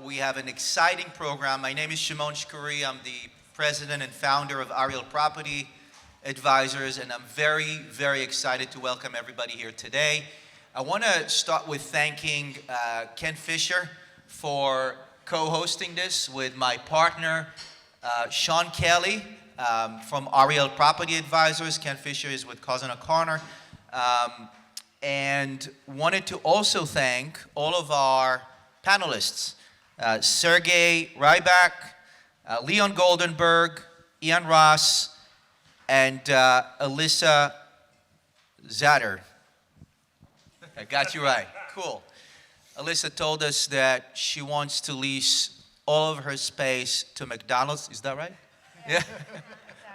We have an exciting program. My name is Shimon Shkury. I'm the president and founder of Ariel Property Advisors, and I'm very, very excited to welcome everybody here today. I want to start with thanking Ken Fisher for co-hosting this with my partner, Sean Kelly from Ariel Property Advisors. Ken Fisher is with Cozen O'Connor. And wanted to also thank all of our panelists, Sergey Rybak, Leon Goldenberg, Ian Ross, and Alyssa Zahler. I got you right. Cool. Alyssa told us that she wants to lease all of her space to McDonald's. Is that right? Yeah.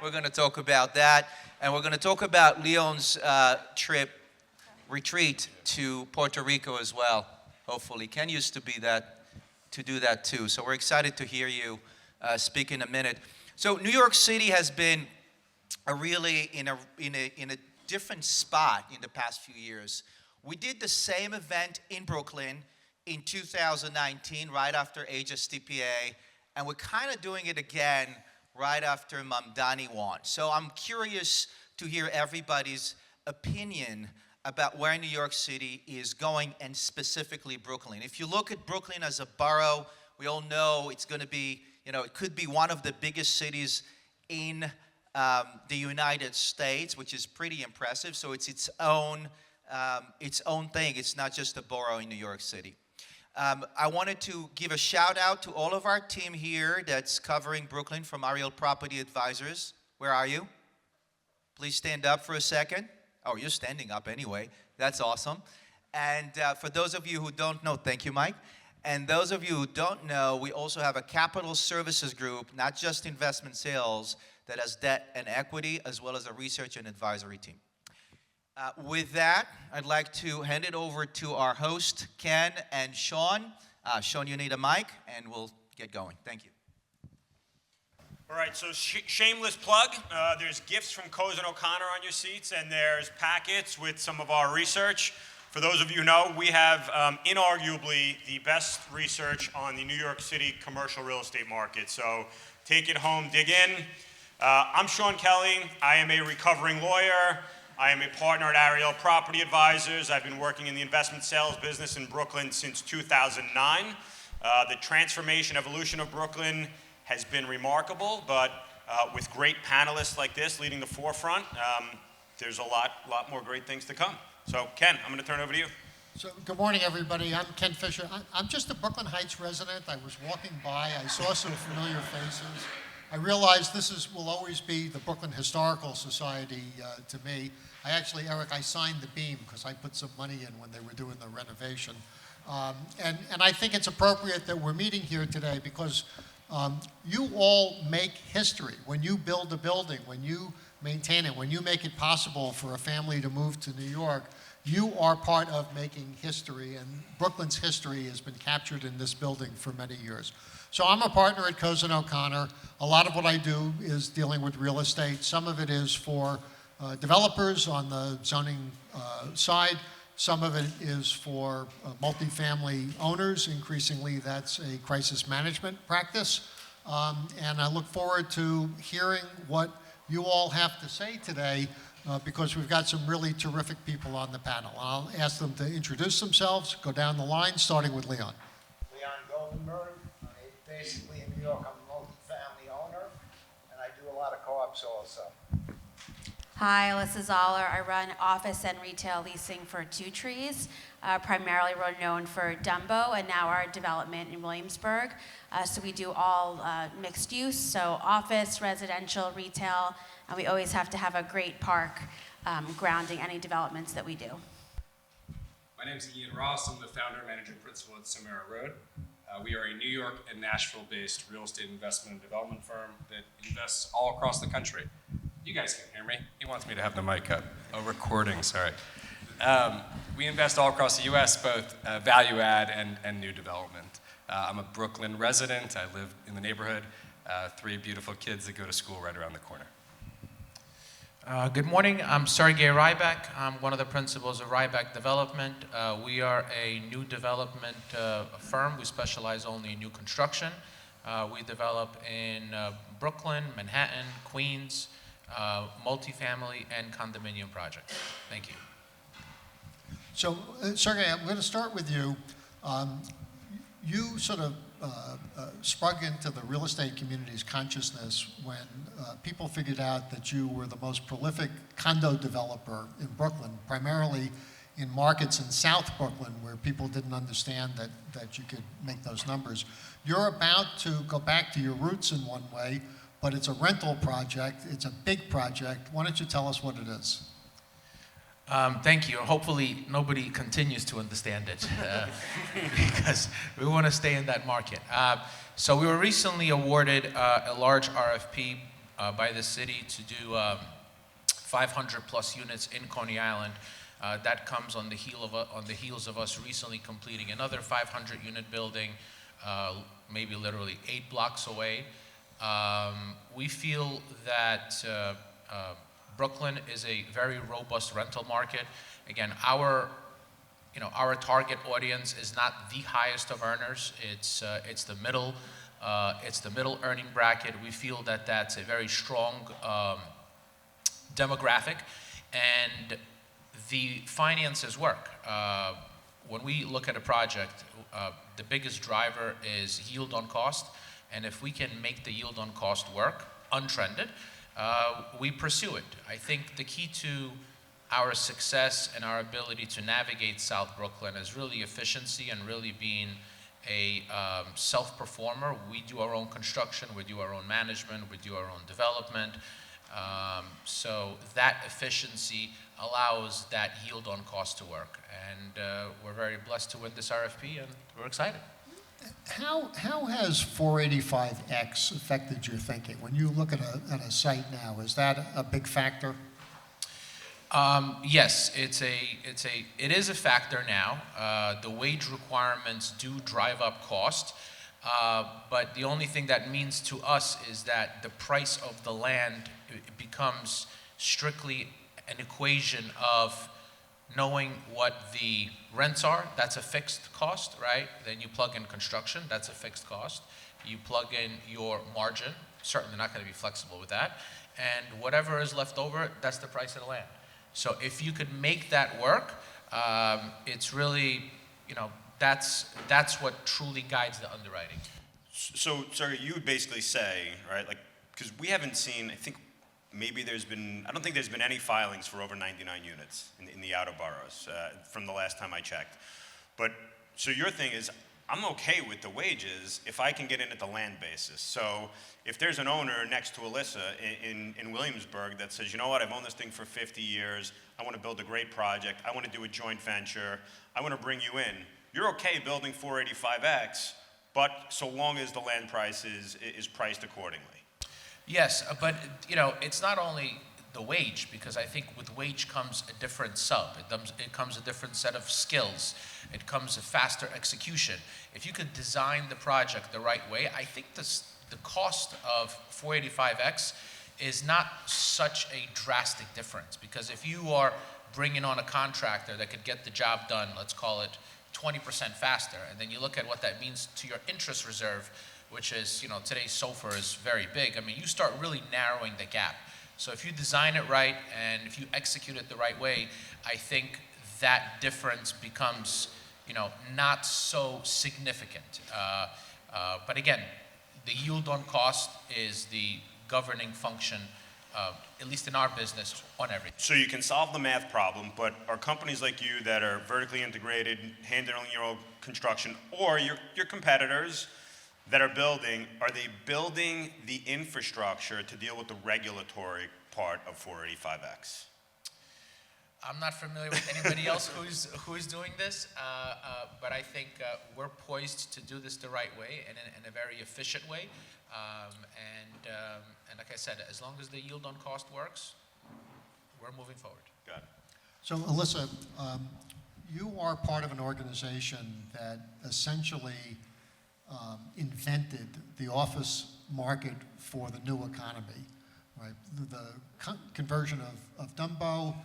We're going to talk about that. And we're going to talk about Leon's retreat to Puerto Rico as well, hopefully. Ken used to do that too. So we're excited to hear you speak in a minute. So New York City has been really in a different spot in the past few years. We did the same event in Brooklyn in 2019, right after HSTPA, and we're kind of doing it again right after Mamdani won. So I'm curious to hear everybody's opinion about where New York City is going, and specifically Brooklyn. If you look at Brooklyn as a borough, we all know it's going to be, it could be one of the biggest cities in the United States, which is pretty impressive. So it's its own thing. It's not just a borough in New York City. I wanted to give a shout out to all of our team here that's covering Brooklyn from Ariel Property Advisors. Where are you? Please stand up for a second. Oh, you're standing up anyway. That's awesome. And for those of you who don't know, thank you, Mike. And those of you who don't know, we also have a capital services group, not just investment sales, that has debt and equity, as well as a research and advisory team. With that, I'd like to hand it over to our host, Ken and Sean. Sean, you need a mic, and we'll get going. Thank you. All right, so shameless plug. There's gifts from Cozen O'Connor on your seats, and there's packets with some of our research. For those of you who know, we have inarguably the best research on the New York City commercial real estate market. So take it home, dig in. I'm Sean Kelly. I am a recovering lawyer. I am a partner at Ariel Property Advisors. I've been working in the investment sales business in Brooklyn since 2009. The transformation, evolution of Brooklyn has been remarkable, but with great panelists like this leading the forefront, there's a lot more great things to come. So Ken, I'm going to turn it over to you. So good morning, everybody. I'm Ken Fisher. I'm just a Brooklyn Heights resident. I was walking by. I saw some familiar faces. I realized will always be the Brooklyn Historical Society to me. Eric, I signed the beam because I put some money in when they were doing the renovation. And I think it's appropriate that we're meeting here today because you all make history. When you build a building, when you maintain it, when you make it possible for a family to move to New York, you are part of making history, and Brooklyn's history has been captured in this building for many years. So I'm a partner at Cozen O'Connor. A lot of what I do is dealing with real estate. Some of it is for developers on the zoning side. Some of it is for multifamily owners. Increasingly, that's a crisis management practice. And I look forward to hearing what you all have to say today because we've got some really terrific people on the panel. I'll ask them to introduce themselves, go down the line, starting with Leon. Leon Goldenberg. Basically in New York, I'm a multi-family owner, and I do a lot of co-ops also. Hi, Alyssa Zahler. I run office and retail leasing for Two Trees, primarily known for Dumbo, and now our development in Williamsburg. So we do all mixed use, so office, residential, retail, and we always have to have a great park grounding any developments that we do. My name is Ian Ross. I'm the founder and managing principal at SomeraRoad. We are a New York and Nashville-based real estate investment and development firm that invests all across the country. You guys can hear me. He wants me to have the mic up. Oh, recording, sorry. We invest all across the U.S., both value add and new development. I'm a Brooklyn resident. I live in the neighborhood. 3 beautiful kids that go to school right around the corner. Good morning. I'm Sergey Rybak. I'm one of the principals of Rybak Development. We are a new development firm. We specialize only in new construction. We develop in Brooklyn, Manhattan, Queens, multifamily, and condominium projects. Thank you. So, Sergey, I'm going to start with you. You sort of sprung into the real estate community's consciousness when people figured out that you were the most prolific condo developer in Brooklyn, primarily in markets in South Brooklyn where people didn't understand that you could make those numbers. You're about to go back to your roots in one way, but it's a rental project. It's a big project. Why don't you tell us what it is? Thank you. Hopefully nobody continues to understand it because we want to stay in that market. So we were recently awarded a large RFP by the city to do 500 plus units in Coney Island. That comes on the heels of us recently completing another 500 unit building, maybe literally 8 blocks away. We feel that Brooklyn is a very robust rental market. Again, our target audience is not the highest of earners. It's the middle earning bracket. We feel that that's a very strong demographic, and the finances work. When we look at a project, the biggest driver is yield on cost, and if we can make the yield on cost work, untrended, we pursue it. I think the key to our success and our ability to navigate South Brooklyn is really efficiency and really being a self-performer. We do our own construction, we do our own management, we do our own development. So that efficiency allows that yield on cost to work. And we're very blessed to win this RFP, and we're excited. How has 485X affected your thinking? When you look at a site now, is that a big factor? Yes, it is a factor now. The wage requirements do drive up cost, but the only thing that means to us is that the price of the land becomes strictly an equation of knowing what the rents are. That's a fixed cost, right? Then you plug in construction, that's a fixed cost. You plug in your margin, certainly not going to be flexible with that. And whatever is left over, that's the price of the land. So if you could make that work, it's really, that's what truly guides the underwriting. So, Sergey, you would basically say, right, like, because we haven't seen, I don't think there's been any filings for over 99 units in the outer boroughs from the last time I checked. But, so your thing is, I'm okay with the wages if I can get in at the land basis. So if there's an owner next to Alyssa in Williamsburg that says, you know what, I've owned this thing for 50 years, I want to build a great project, I want to do a joint venture, I want to bring you in, you're okay building 485X, but so long as the land price is priced accordingly. Yes, but it's not only the wage, because I think with wage comes a different sub. It comes a different set of skills. It comes a faster execution. If you could design the project the right way, I think the cost of 485X is not such a drastic difference, because if you are bringing on a contractor that could get the job done, let's call it 20% faster, and then you look at what that means to your interest reserve, which is, today's SOFR is very big. I mean, you start really narrowing the gap. So if you design it right and if you execute it the right way, I think that difference becomes, not so significant. But again, the yield on cost is the governing function, at least in our business, on everything. So you can solve the math problem, but are companies like you that are vertically integrated, handling your own construction, or your competitors that are building the infrastructure to deal with the regulatory part of 485X? I'm not familiar with anybody else who's doing this, but I think we're poised to do this the right way and in a very efficient way. And like I said, as long as the yield on cost works, we're moving forward. Got it. So, Alyssa, you are part of an organization that essentially invented the office market for the new economy. right? The conversion of Dumbo,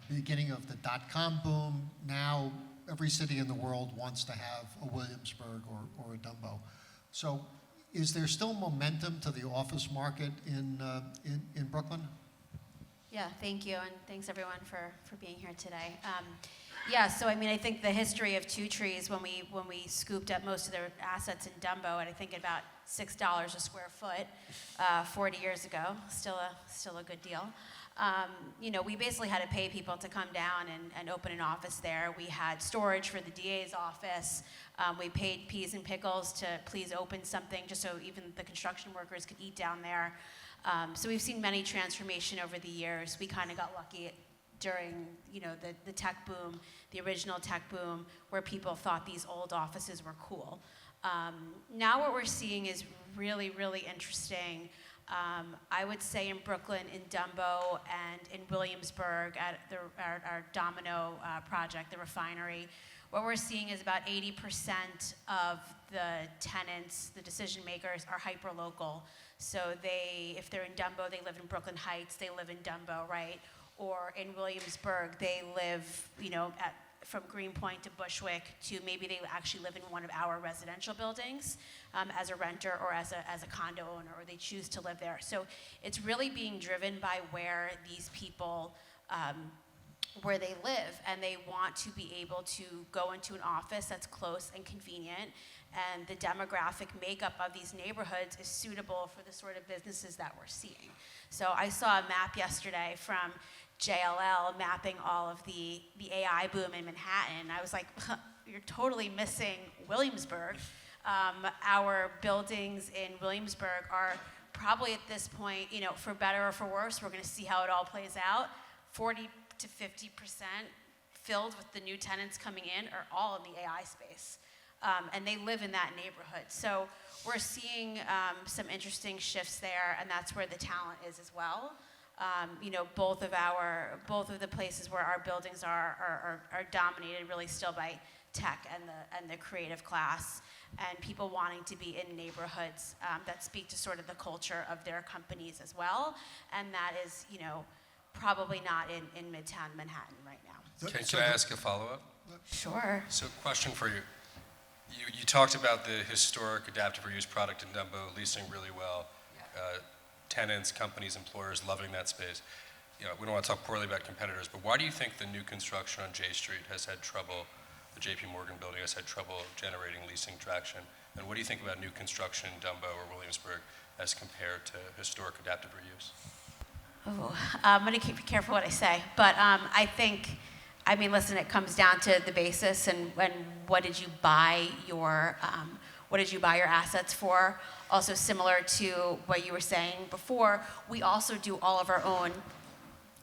beginning of the dot-com boom. Now every city in the world wants to have a Williamsburg or a Dumbo. So is there still momentum to the office market in Brooklyn? Yeah, thank you, and thanks everyone for being here today. Yeah, so I mean, I think the history of Two Trees, when we scooped up most of their assets in Dumbo, and I think about $6 a square foot 40 years ago, still a good deal. You know, we basically had to pay people to come down and open an office there. We had storage for the DA's office. We paid peas and pickles to please open something just so even the construction workers could eat down there. So we've seen many transformation over the years. We kind of got lucky during, you know, the tech boom, the original tech boom, where people thought these old offices were cool. Now what we're seeing is really, really interesting. I would say in Brooklyn, in Dumbo, and in Williamsburg at our Domino project, the refinery, what we're seeing is about 80% of the tenants, the decision makers, are hyper-local. So if they're in Dumbo, they live in Brooklyn Heights, they live in Dumbo, right? Or in Williamsburg, they live, you know, from Greenpoint to Bushwick to maybe they actually live in one of our residential buildings as a renter or as a condo owner, or they choose to live there. So it's really being driven by where these people, where they live, and they want to be able to go into an office that's close and convenient, and the demographic makeup of these neighborhoods is suitable for the sort of businesses that we're seeing. So I saw a map yesterday from JLL mapping all of the AI boom in Manhattan. I was like, you're totally missing Williamsburg. Our buildings in Williamsburg are probably at this point, you know, for better or for worse, we're gonna see how it all plays out, 40 to 50% filled with the new tenants coming in are all in the AI space. And they live in that neighborhood. So we're seeing some interesting shifts there, and that's where the talent is as well. You know, both of the places where our buildings are dominated really still by tech and the creative class, and people wanting to be in neighborhoods that speak to sort of the culture of their companies as well, and that is, you know, probably not in Midtown Manhattan right now. Can I ask a follow-up? Sure. So question for you. You talked about the historic adaptive reuse product in Dumbo leasing really well. Tenants, companies, employers loving that space. You know, we don't want to talk poorly about competitors, but why do you think the new construction on J Street has had trouble, the JP Morgan building has had trouble generating leasing traction? And what do you think about new construction in Dumbo or Williamsburg as compared to historic adaptive reuse? Oh, I'm going to be careful what I say, but I think, I mean, listen, it comes down to the basis and what did you buy your assets for? Also similar to what you were saying before, we also do all of our own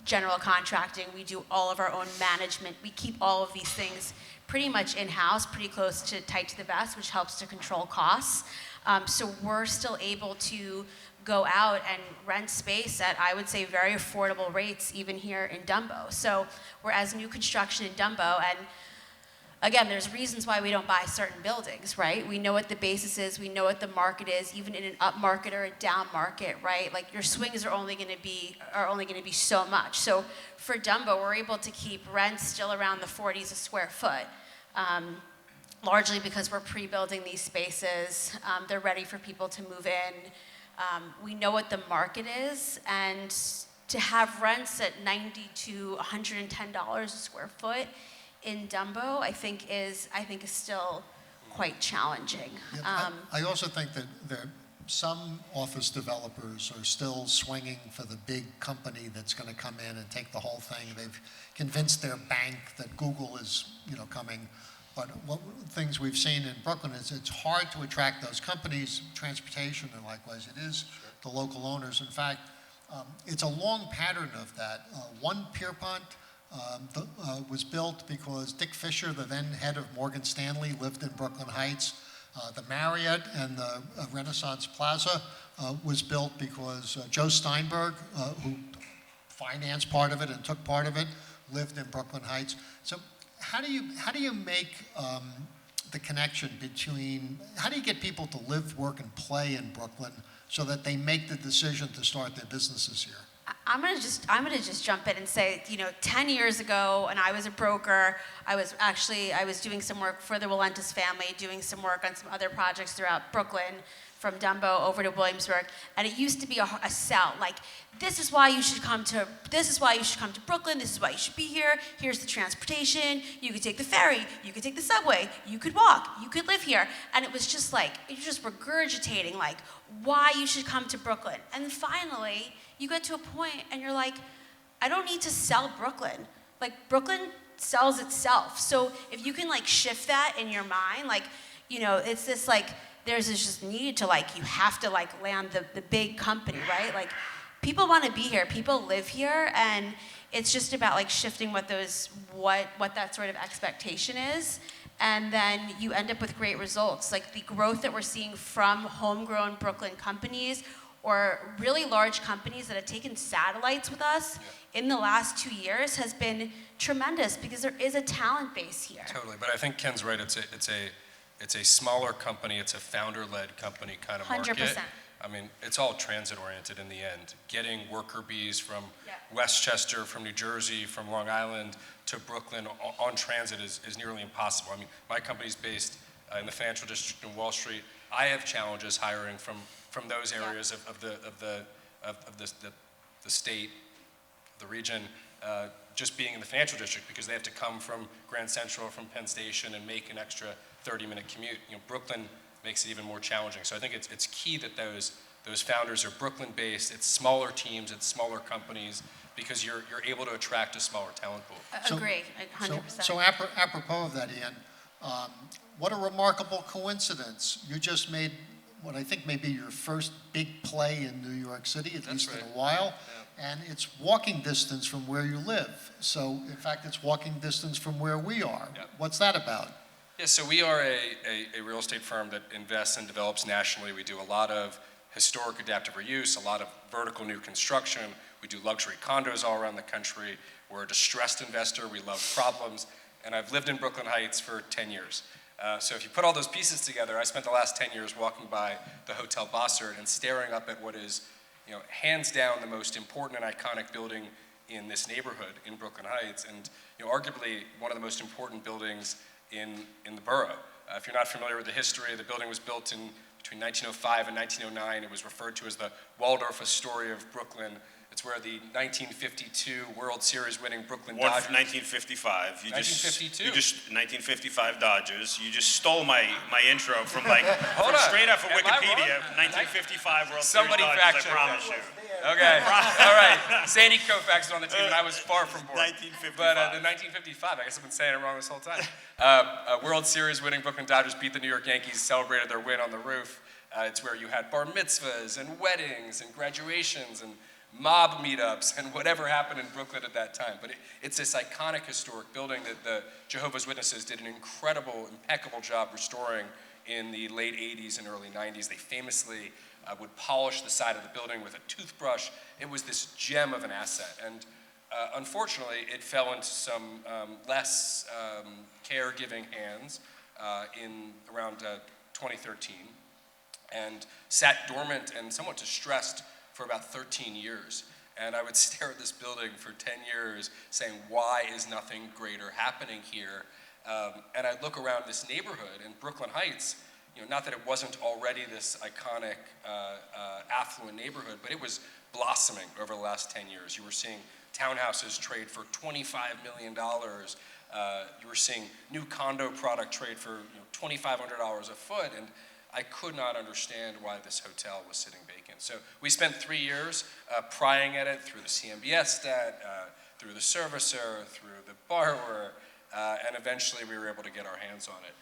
general contracting. We do all of our own management. We keep all of these things pretty much in-house, pretty close to tight to the vest, which helps to control costs. So we're still able to go out and rent space at, I would say, very affordable rates, even here in Dumbo. So whereas new construction in Dumbo, and again, there's reasons why we don't buy certain buildings, right? We know what the basis is, we know what the market is, even in an up market or a down market, right? Like your swings are only gonna be so much. So for Dumbo, we're able to keep rents still around the 40s a square foot, largely because we're pre-building these spaces. They're ready for people to move in. We know what the market is, and to have rents at $90 to $110 a square foot in Dumbo, I think is still quite challenging. Yeah, I also think that some office developers are still swinging for the big company that's going to come in and take the whole thing. They've convinced their bank that Google is, you know, coming. But one of the things we've seen in Brooklyn is it's hard to attract those companies, transportation, and likewise it is the local owners. In fact, it's a long pattern of that. One Pierpont was built because Dick Fisher, the then head of Morgan Stanley, lived in Brooklyn Heights. The Marriott and the Renaissance Plaza was built because Joe Steinberg, who financed part of it and took part of it, lived in Brooklyn Heights. So how do you make the connection between, how do you get people to live, work, and play in Brooklyn so that they make the decision to start their businesses here? I'm gonna just jump in and say, 10 years ago, and I was a broker. I was doing some work for the Walentis family, doing some work on some other projects throughout Brooklyn, from Dumbo over to Williamsburg, and it used to be a sell. Like, this is why you should come to Brooklyn. This is why you should be here. Here's the transportation. You could take the ferry. You could take the subway. You could walk. You could live here. And it was just like, you're just regurgitating like why you should come to Brooklyn. And then finally, you get to a point and you're like, I don't need to sell Brooklyn. Like, Brooklyn sells itself. So if you can like shift that in your mind, like, it's this like, there's this just need to like, you have to like land the big company, right? Like, people want to be here, people live here, and it's just about like shifting what that sort of expectation is, and then you end up with great results. Like, the growth that we're seeing from homegrown Brooklyn companies or really large companies that have taken satellites with us in the last 2 years has been tremendous because there is a talent base here. Totally, but I think Ken's right. It's a smaller company. It's a founder-led company kind of market. 100%. I mean, it's all transit-oriented in the end. Getting worker bees from Westchester, from New Jersey, from Long Island to Brooklyn on transit is nearly impossible. I mean, my company's based in the financial district in Wall Street. I have challenges hiring from those areas of the state, the region, just being in the financial district, because they have to come from Grand Central, from Penn Station, and make an extra 30-minute commute. Brooklyn makes it even more challenging. So I think it's key that those founders are Brooklyn-based. It's smaller teams, it's smaller companies, because you're able to attract a smaller talent pool. Agree, 100%. So apropos of that, Ian, what a remarkable coincidence. You just made what I think may be your first big play in New York City, at least in a while. And it's walking distance from where you live. So, in fact, it's walking distance from where we are. What's that about? Yeah, so we are a real estate firm that invests and develops nationally. We do a lot of historic adaptive reuse, a lot of vertical new construction. We do luxury condos all around the country. We're a distressed investor. We love problems. And I've lived in Brooklyn Heights for 10 years. So if you put all those pieces together, I spent the last 10 years walking by the Hotel Bossert and staring up at what is, hands down the most important and iconic building in this neighborhood in Brooklyn Heights, and arguably one of the most important buildings in the borough. If you're not familiar with the history, the building was built between 1905 and 1909. It was referred to as the Waldorf Astoria of Brooklyn. It's where the 1952 World Series winning Brooklyn Dodgers. 1955. 1952. 1955 Dodgers. You just stole my intro from like Hold on. straight off of Am I Wikipedia. wrong? 1955 World Somebody Series fact Dodgers. I check promise that. you. Okay, all right. Sandy Koufax was on the team, and I was far from bored. 1955. But the 1955, I guess I've been saying it wrong this whole time. World Series winning Brooklyn Dodgers beat the New York Yankees, celebrated their win on the roof. It's where you had bar mitzvahs and weddings and graduations and mob meetups and whatever happened in Brooklyn at that time. But it's this iconic historic building that the Jehovah's Witnesses did an incredible, impeccable job restoring in the late 80s and early 90s. They famously would polish the side of the building with a toothbrush. It was this gem of an asset. And unfortunately, it fell into some less caregiving hands in around 2013 and sat dormant and somewhat distressed for about 13 years. And I would stare at this building for 10 years saying, why is nothing greater happening here? And I'd look around this neighborhood in Brooklyn Heights, not that it wasn't already this iconic, affluent neighborhood, but it was blossoming over the last 10 years. You were seeing townhouses trade for $25 million. You were seeing new condo product trade for $2,500 a foot, and I could not understand why this hotel was sitting vacant. So we spent 3 years prying at it through the CMBS stat, through the servicer, through the borrower, and eventually we were able to get our hands on it.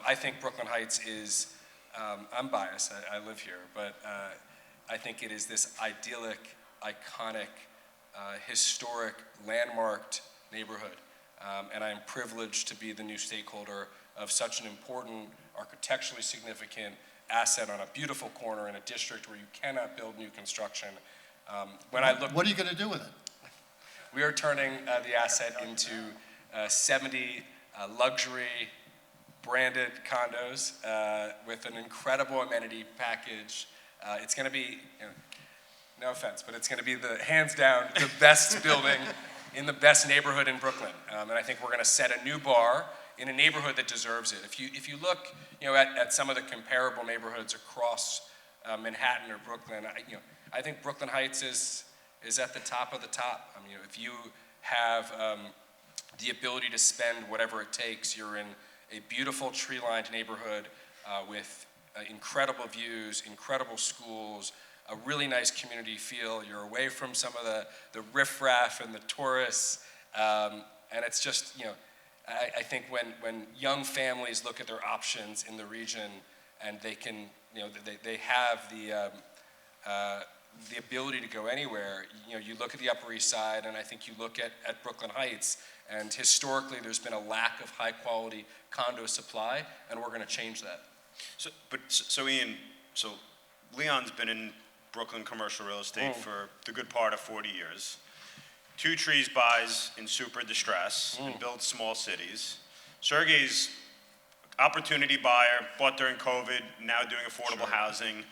I think Brooklyn Heights is, I'm biased, I live here, but I think it is this idyllic, iconic, historic, landmarked neighborhood. And I am privileged to be the new stakeholder of such an important, architecturally significant asset on a beautiful corner in a district where you cannot build new construction. What are you going to do with it? We are turning the asset into 70 luxury, branded condos with an incredible amenity package. It's going to be, no offense, but it's going to be hands down the best building in the best neighborhood in Brooklyn. And I think we're going to set a new bar in a neighborhood that deserves it. If you look, at some of the comparable neighborhoods across Manhattan or Brooklyn, I think Brooklyn Heights is at the top of the top. I mean, if you have the ability to spend whatever it takes, you're in a beautiful tree-lined neighborhood with incredible views, incredible schools, a really nice community feel. You're away from some of the riffraff and the tourists, and it's just, I think when young families look at their options in the region and they can, they have the ability to go anywhere, you look at the Upper East Side, and I think you look at Brooklyn Heights, and historically there's been a lack of high quality condo supply, and we're going to change that. So Ian, Leon's been in Brooklyn commercial real estate for the good part of 40 years. Two Trees buys in super distress and builds small cities. Sergey's opportunity buyer, bought during COVID, now doing affordable housing.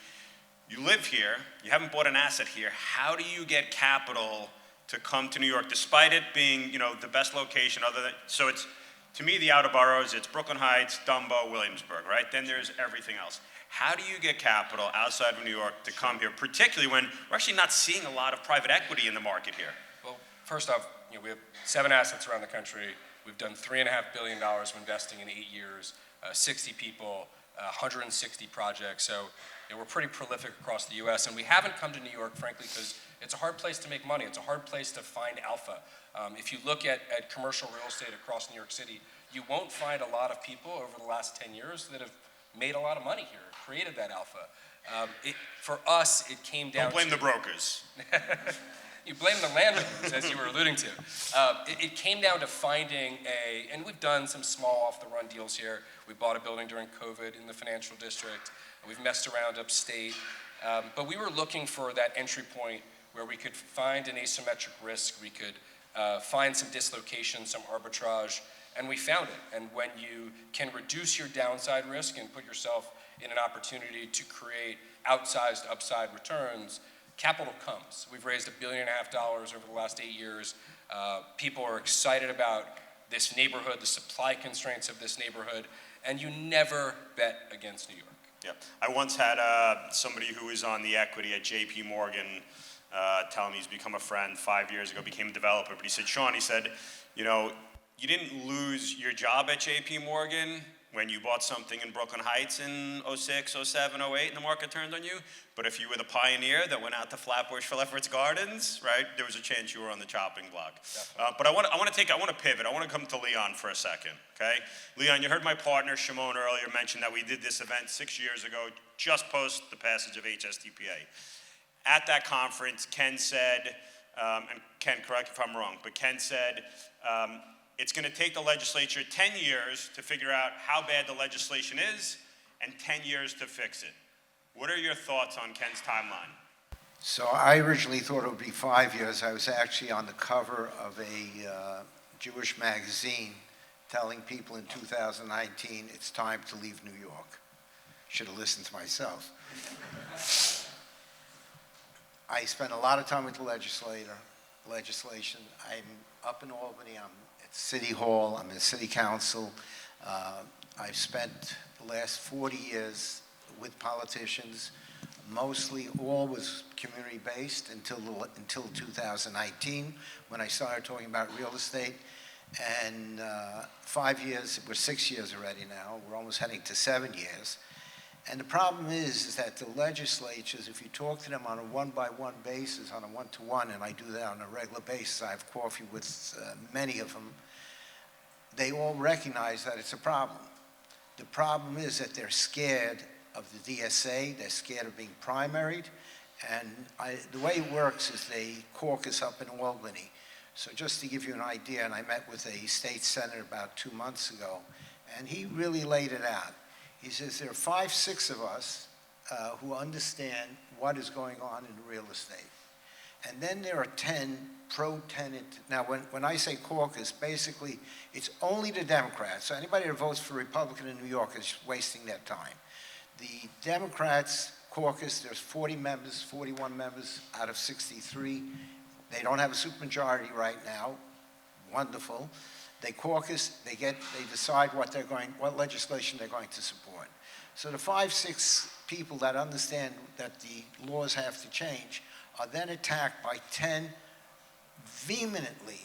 You live here, you haven't bought an asset here. How do you get capital to come to New York, despite it being, the best location so it's, to me, the outer boroughs, it's Brooklyn Heights, Dumbo, Williamsburg, right? Then there's everything else. How do you get capital outside of New York to come here, particularly when we're actually not seeing a lot of private equity in the market here? Well, first off, we have 7 assets around the country. We've done $3.5 billion of investing in 8 years, 60 people, 160 projects. So we're pretty prolific across the U.S. And we haven't come to New York, frankly, because it's a hard place to make money. It's a hard place to find alpha. If you look at commercial real estate across New York City, you won't find a lot of people over the last 10 years that have made a lot of money here, created that alpha. For us, it came down to... Don't blame the brokers. You blame the landowners, as you were alluding to. It came down to finding and we've done some small off-the-run deals here. We bought a building during COVID in the financial district. We've messed around upstate. But we were looking for that entry point where we could find an asymmetric risk, we could find some dislocation, some arbitrage, and we found it. And when you can reduce your downside risk and put yourself in an opportunity to create outsized upside returns, capital comes. We've raised $1.5 billion over the last 8 years. People are excited about this neighborhood, the supply constraints of this neighborhood, and you never bet against New York. Yeah, I once had somebody who was on the equity at JP Morgan tell me he's become a friend 5 years ago, became a developer, but he said, Sean, he said, you didn't lose your job at JP Morgan when you bought something in Brooklyn Heights in 06, 07, 08, and the market turned on you. But if you were the pioneer that went out to Flatbush for Lefferts Gardens, right, there was a chance you were on the chopping block. But I want to pivot. I want to come to Leon for a second, okay? Leon, you heard my partner Shimon earlier mention that we did this event 6 years ago, just post the passage of HSDPA. At that conference, Ken said, and Ken, correct if I'm wrong, but Ken said, it's going to take the legislature 10 years to figure out how bad the legislation is and 10 years to fix it. What are your thoughts on Ken's timeline? So I originally thought it would be 5 years. I was actually on the cover of a Jewish magazine telling people in 2019 it's time to leave New York. Should have listened to myself. I spent a lot of time with the legislation. I'm up in Albany. I'm at City Hall. I'm in City Council. I've spent the last 40 years with politicians. Mostly all was community-based until 2019 when I started talking about real estate. And 5 years, we're 6 years already now. We're almost heading to 7 years. And the problem is that the legislatures, if you talk to them on a one-by-one basis, on a one-to-one, and I do that on a regular basis, I have coffee with many of them, they all recognize that it's a problem. The problem is that they're scared of the DSA, they're scared of being primaried, and the way it works is they caucus up in Albany. So just to give you an idea, and I met with a state senator about 2 months ago, and he really laid it out. He says there are 5, 6 of us who understand what is going on in real estate. And then there are 10 pro-tenant. Now, when I say caucus, basically, it's only the Democrats. So anybody that votes for Republican in New York is wasting their time. The Democrats caucus, there's 40 members, 41 members out of 63. They don't have a supermajority right now. Wonderful. They caucus, they decide what legislation they're going to support. So the 5-6 people that understand that the laws have to change are then attacked by 10 vehemently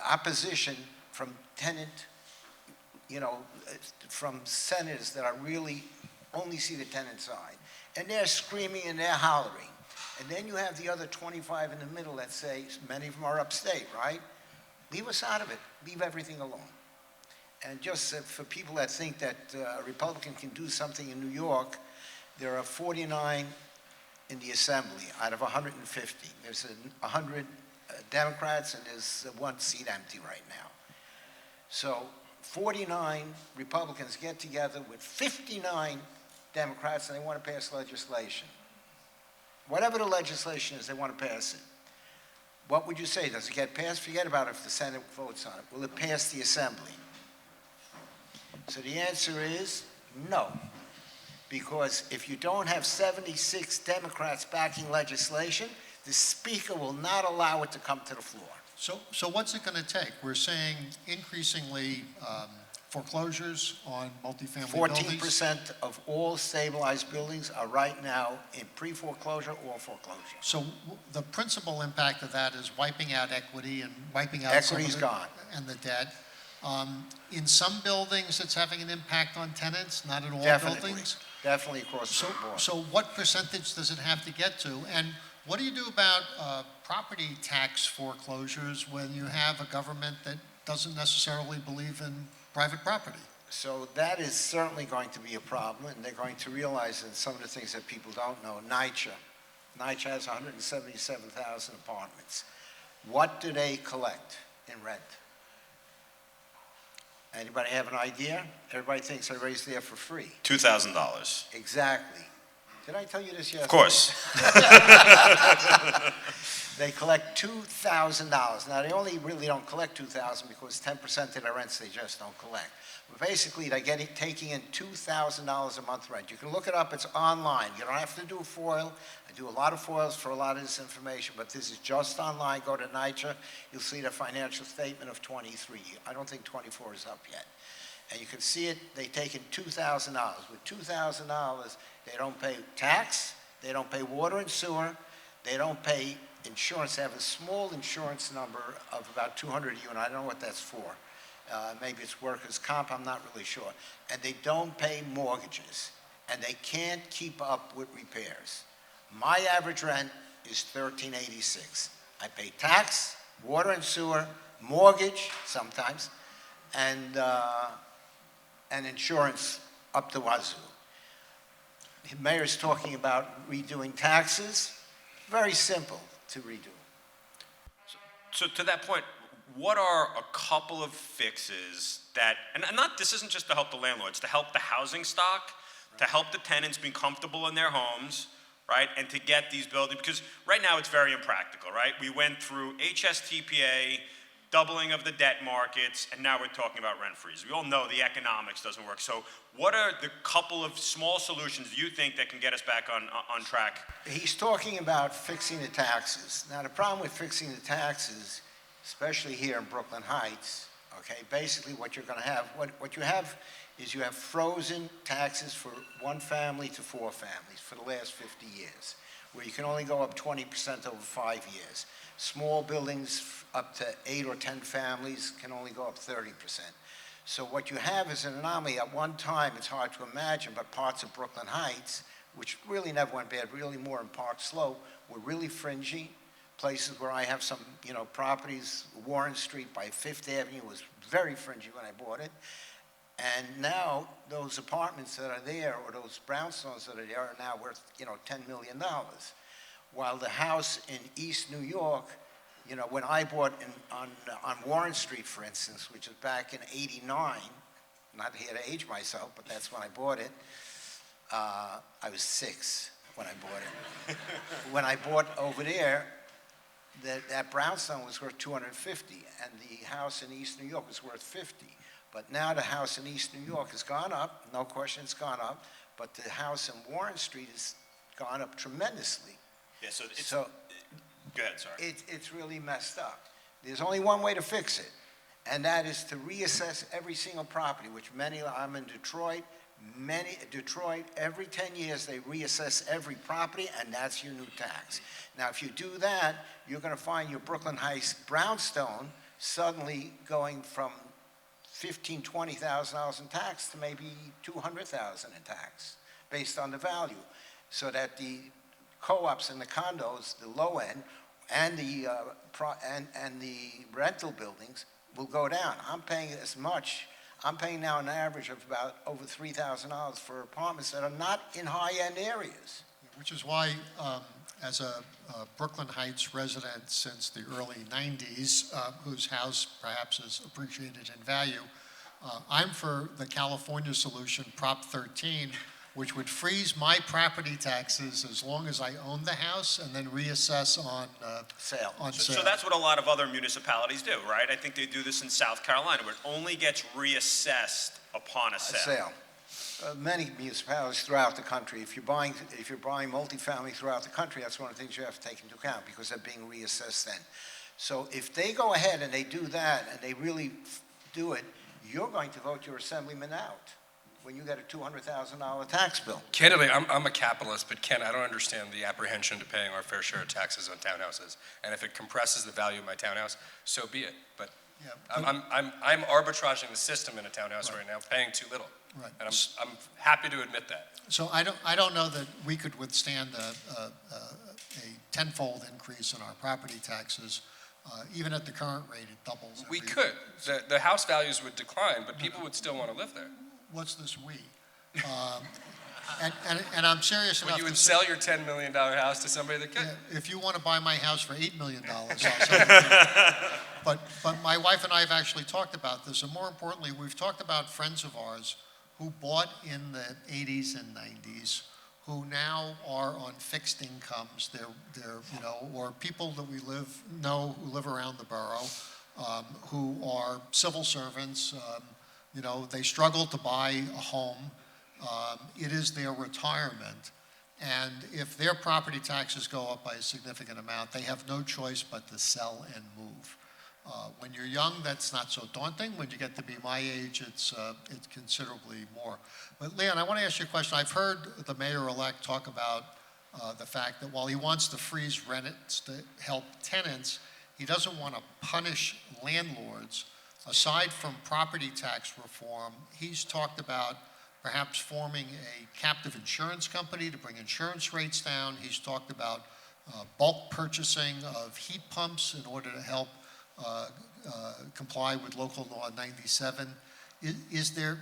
opposition from from senators that are really only see the tenant side. And they're screaming and they're hollering. And then you have the other 25 in the middle that say, many of them are upstate, right? Leave us out of it. Leave everything alone. And just for people that think that a Republican can do something in New York, there are 49 in the Assembly out of 150. There's 100 Democrats and there's one seat empty right now. So 49 Republicans get together with 59 Democrats and they want to pass legislation. Whatever the legislation is, they want to pass it. What would you say? Does it get passed? Forget about it if the Senate votes on it. Will it pass the Assembly? So the answer is no. Because if you don't have 76 Democrats backing legislation, the Speaker will not allow it to come to the floor. So what's it going to take? We're saying increasingly foreclosures on multifamily buildings. 14% of all stabilized buildings are right now in pre-foreclosure or foreclosure. So the principal impact of that is wiping out equity and wiping out Equity's gone. and the debt. In some buildings, it's having an impact on tenants, not in all Definitely. buildings. Definitely across the board. So what percentage does it have to get to? And what do you do about property tax foreclosures when you have a government that doesn't necessarily believe in private property? So that is certainly going to be a problem, and they're going to realize that some of the things that people don't know. NYCHA has 177,000 apartments. What do they collect in rent? Anybody have an idea? Everybody thinks everybody's there for free. $2,000. Exactly. Did I tell you this yesterday? Of course. They collect $2,000. Now, they only really don't collect $2,000 because 10% of their rents they just don't collect. But basically, they're taking in $2,000 a month rent. You can look it up. It's online. You don't have to do a FOIL. I do a lot of FOILs for a lot of this information, but this is just online. Go to NYCHA. You'll see the financial statement of 23. I don't think 24 is up yet. And you can see it. They take in $2,000. With $2,000, they don't pay tax. They don't pay water and sewer. They don't pay insurance. They have a small insurance number of about 200 a year, and I don't know what that's for. Maybe it's workers' comp, I'm not really sure. And they don't pay mortgages, and they can't keep up with repairs. My average rent is $1,386. I pay tax, water and sewer, mortgage sometimes, and insurance up to wazoo. The mayor's talking about redoing taxes. Very simple to redo. So to that point, what are a couple of fixes that, and this isn't just to help the landlords, to help the housing stock, to help the tenants be comfortable in their homes, right? And to get these buildings, because right now it's very impractical, right? We went through HSTPA, doubling of the debt markets, and now we're talking about rent freeze. We all know the economics doesn't work. So what are the couple of small solutions you think that can get us back on track? He's talking about fixing the taxes. Now, the problem with fixing the taxes, especially here in Brooklyn Heights, okay, basically what you're going to have, what you have is you have frozen taxes for 1 family to 4 families for the last 50 years, where you can only go up 20% over 5 years. Small buildings up to 8 or 10 families can only go up 30%. So what you have is an anomaly. At one time, it's hard to imagine, but parts of Brooklyn Heights, which really never went bad, really more in Park Slope, were really fringy. Places where I have some, properties, Warren Street by 5th Avenue was very fringy when I bought it. And now those apartments that are there, or those brownstones that are there, are now worth, $10 million. While the house in East New York, when I bought on Warren Street, for instance, which is back in '89, not here to age myself, but that's when I bought it, I was 6. when I bought it. When I bought over there, that brownstone was worth 250, and the house in East New York was worth 50. But now the house in East New York has gone up, no question it's gone up, but the house in Warren Street has gone up tremendously. Yeah, so it's, So go ahead, sorry. it's really messed up. There's only one way to fix it, and that is to reassess every single property, which I'm in Detroit, every 10 years, they reassess every property, and that's your new tax. Now, if you do that, you're gonna find your Brooklyn Heights brownstone suddenly going from $15,000, $20,000 in tax to maybe $200,000 in tax, based on the value, so that the co-ops and the condos, the low end, and the rental buildings will go down. I'm paying as much. I'm paying now an average of about over $3,000 for apartments that are not in high-end areas. Which is why, as a Brooklyn Heights resident since the early 90s, whose house perhaps is appreciated in value, I'm for the California solution, Prop 13, which would freeze my property taxes as long as I own the house and then reassess on Sale. on So sale. that's what a lot of other municipalities do, right? I think they do this in South Carolina, where it only gets reassessed upon a sale. Many municipalities throughout the country, if you're buying multifamily throughout the country, that's one of the things you have to take into account, because they're being reassessed then. So if they go ahead and they do that, and they really do it, you're going to vote your assemblyman out when you get a $200,000 tax bill. Candidly, I'm a capitalist, but Ken, I don't understand the apprehension to paying our fair share of taxes on townhouses. And if it compresses the value of my townhouse, so be it. But Yeah, I'm arbitraging the system in a townhouse right now, paying too little. Right. And I'm happy to admit that. So I don't know that we could withstand a tenfold increase in our property taxes. Even at the current rate, it doubles. We every- could. The house values would decline, but people would still want to live there. What's this we? And I'm serious When enough you to would say, sell your $10 million house to somebody that could. yeah, if you want to buy my house for $8 million, I'll sell it to you. But my wife and I have actually talked about this, and more importantly, we've talked about friends of ours who bought in the 80s and 90s, who now are on fixed incomes. They're or people that we know who live around the borough, who are civil servants. They struggle to buy a home. It is their retirement. And if their property taxes go up by a significant amount, they have no choice but to sell and move. When you're young, that's not so daunting. When you get to be my age, it's considerably more. But Leon, I want to ask you a question. I've heard the mayor-elect talk about the fact that while he wants to freeze rents to help tenants, he doesn't want to punish landlords. Aside from property tax reform, he's talked about perhaps forming a captive insurance company to bring insurance rates down. He's talked about bulk purchasing of heat pumps in order to help comply with local law 97. Is there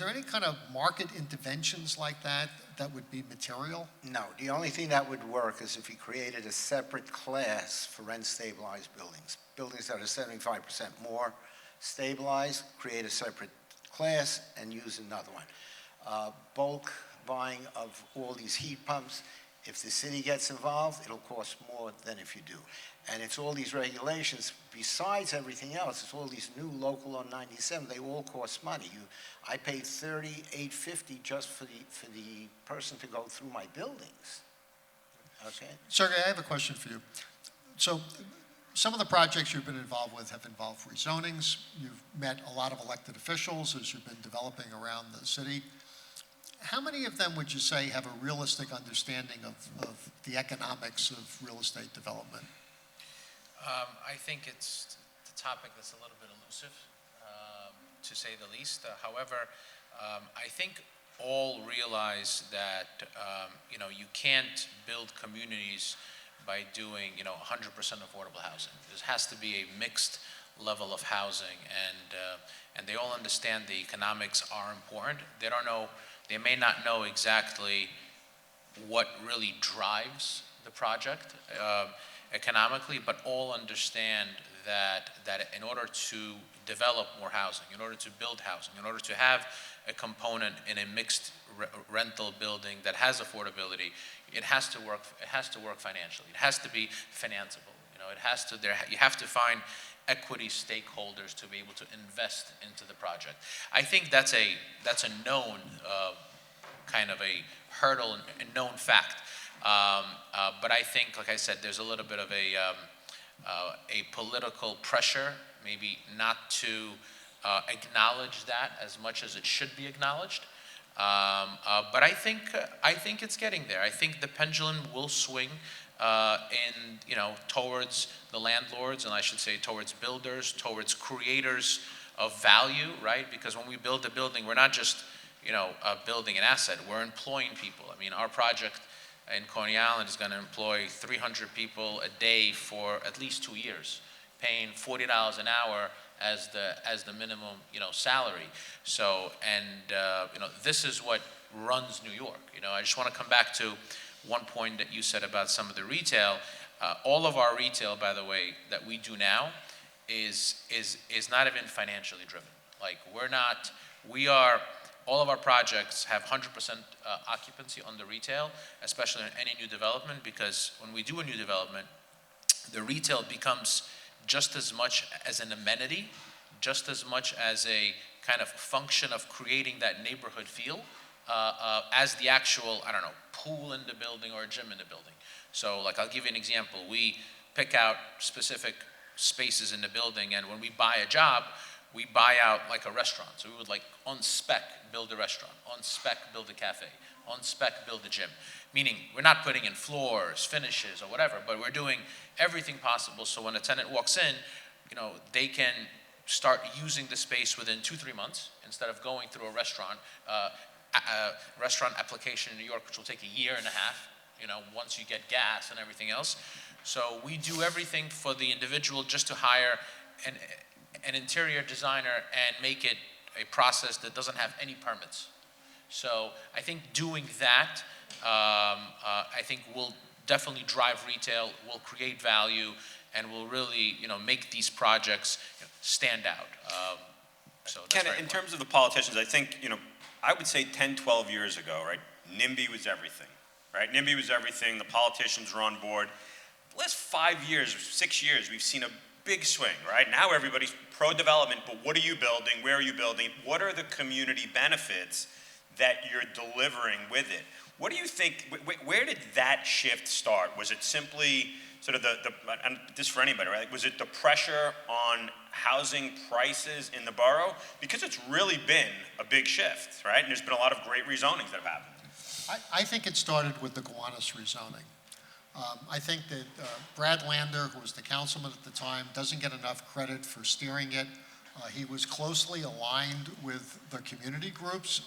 any kind of market interventions like that would be material? No, the only thing that would work is if you created a separate class for rent-stabilized buildings. Buildings that are 75% more stabilized, create a separate class and use another one. Bulk buying of all these heat pumps, if the city gets involved, it'll cost more than if you do. And it's all these regulations, besides everything else, it's all these new local law 97, they all cost money. I paid $38.50 just for the person to go through my buildings. Okay? Sergey, I have a question for you. So some of the projects you've been involved with have involved rezonings. You've met a lot of elected officials as you've been developing around the city. How many of them would you say have a realistic understanding of the economics of real estate development? I think it's the topic that's a little bit elusive, to say the least. However, I think all realize that you can't build communities by doing 100% affordable housing. There has to be a mixed level of housing, and they all understand the economics are important. They may not know exactly what really drives the project economically, but all understand that in order to develop more housing, in order to build housing, in order to have a component in a mixed rental building that has affordability, it has to work. It has to work financially. It has to be financeable. It has to. You have to find equity stakeholders to be able to invest into the project. I think that's a known kind of a hurdle and a known fact. But I think, like I said, there's a little bit of a political pressure, maybe not to acknowledge that as much as it should be acknowledged. But I think it's getting there. I think the pendulum will swing towards the landlords, and I should say towards builders, towards creators of value, right? Because when we build a building, we're not just building an asset. We're employing people. I mean, our project in Coney Island is going to employ 300 people a day for at least 2 years, paying $40 an hour as the minimum salary. So, and this is what runs New York. I just want to come back to one point that you said about some of the retail. All of our retail, by the way, that we do now is not even financially driven. Like all of our projects have 100% occupancy on the retail, especially in any new development, because when we do a new development, the retail becomes just as much as an amenity, just as much as a kind of function of creating that neighborhood feel, as the actual, pool in the building or a gym in the building. So, like, I'll give you an example. We pick out specific spaces in the building, and when we buy a job, we buy out like a restaurant. So we would on spec build a restaurant, on spec build a cafe, on spec build a gym. Meaning we're not putting in floors, finishes, or whatever, but we're doing everything possible so when a tenant walks in, they can start using the space within 2-3 months instead of going through a restaurant application in New York, which will take a year and a half, once you get gas and everything else. So we do everything for the individual just to hire an interior designer and make it a process that doesn't have any permits. So I think doing that, I think will definitely drive retail, will create value, and will really, make these projects stand out. So that's Ken, very in important. terms of the politicians, I think, I would say 10, 12 years ago, right, NIMBY was everything, right? NIMBY was everything. The politicians were on board. The last 5 years, 6 years, we've seen a big swing, right? Now everybody's pro-development, but what are you building? Where are you building? What are the community benefits that you're delivering with it? What do you think, where did that shift start? Was it simply sort of and this for anybody, right? Was it the pressure on housing prices in the borough? Because it's really been a big shift, right? And there's been a lot of great rezonings that have happened. I think it started with the Gowanus rezoning. I think that Brad Lander, who was the councilman at the time, doesn't get enough credit for steering it. He was closely aligned with the community groups,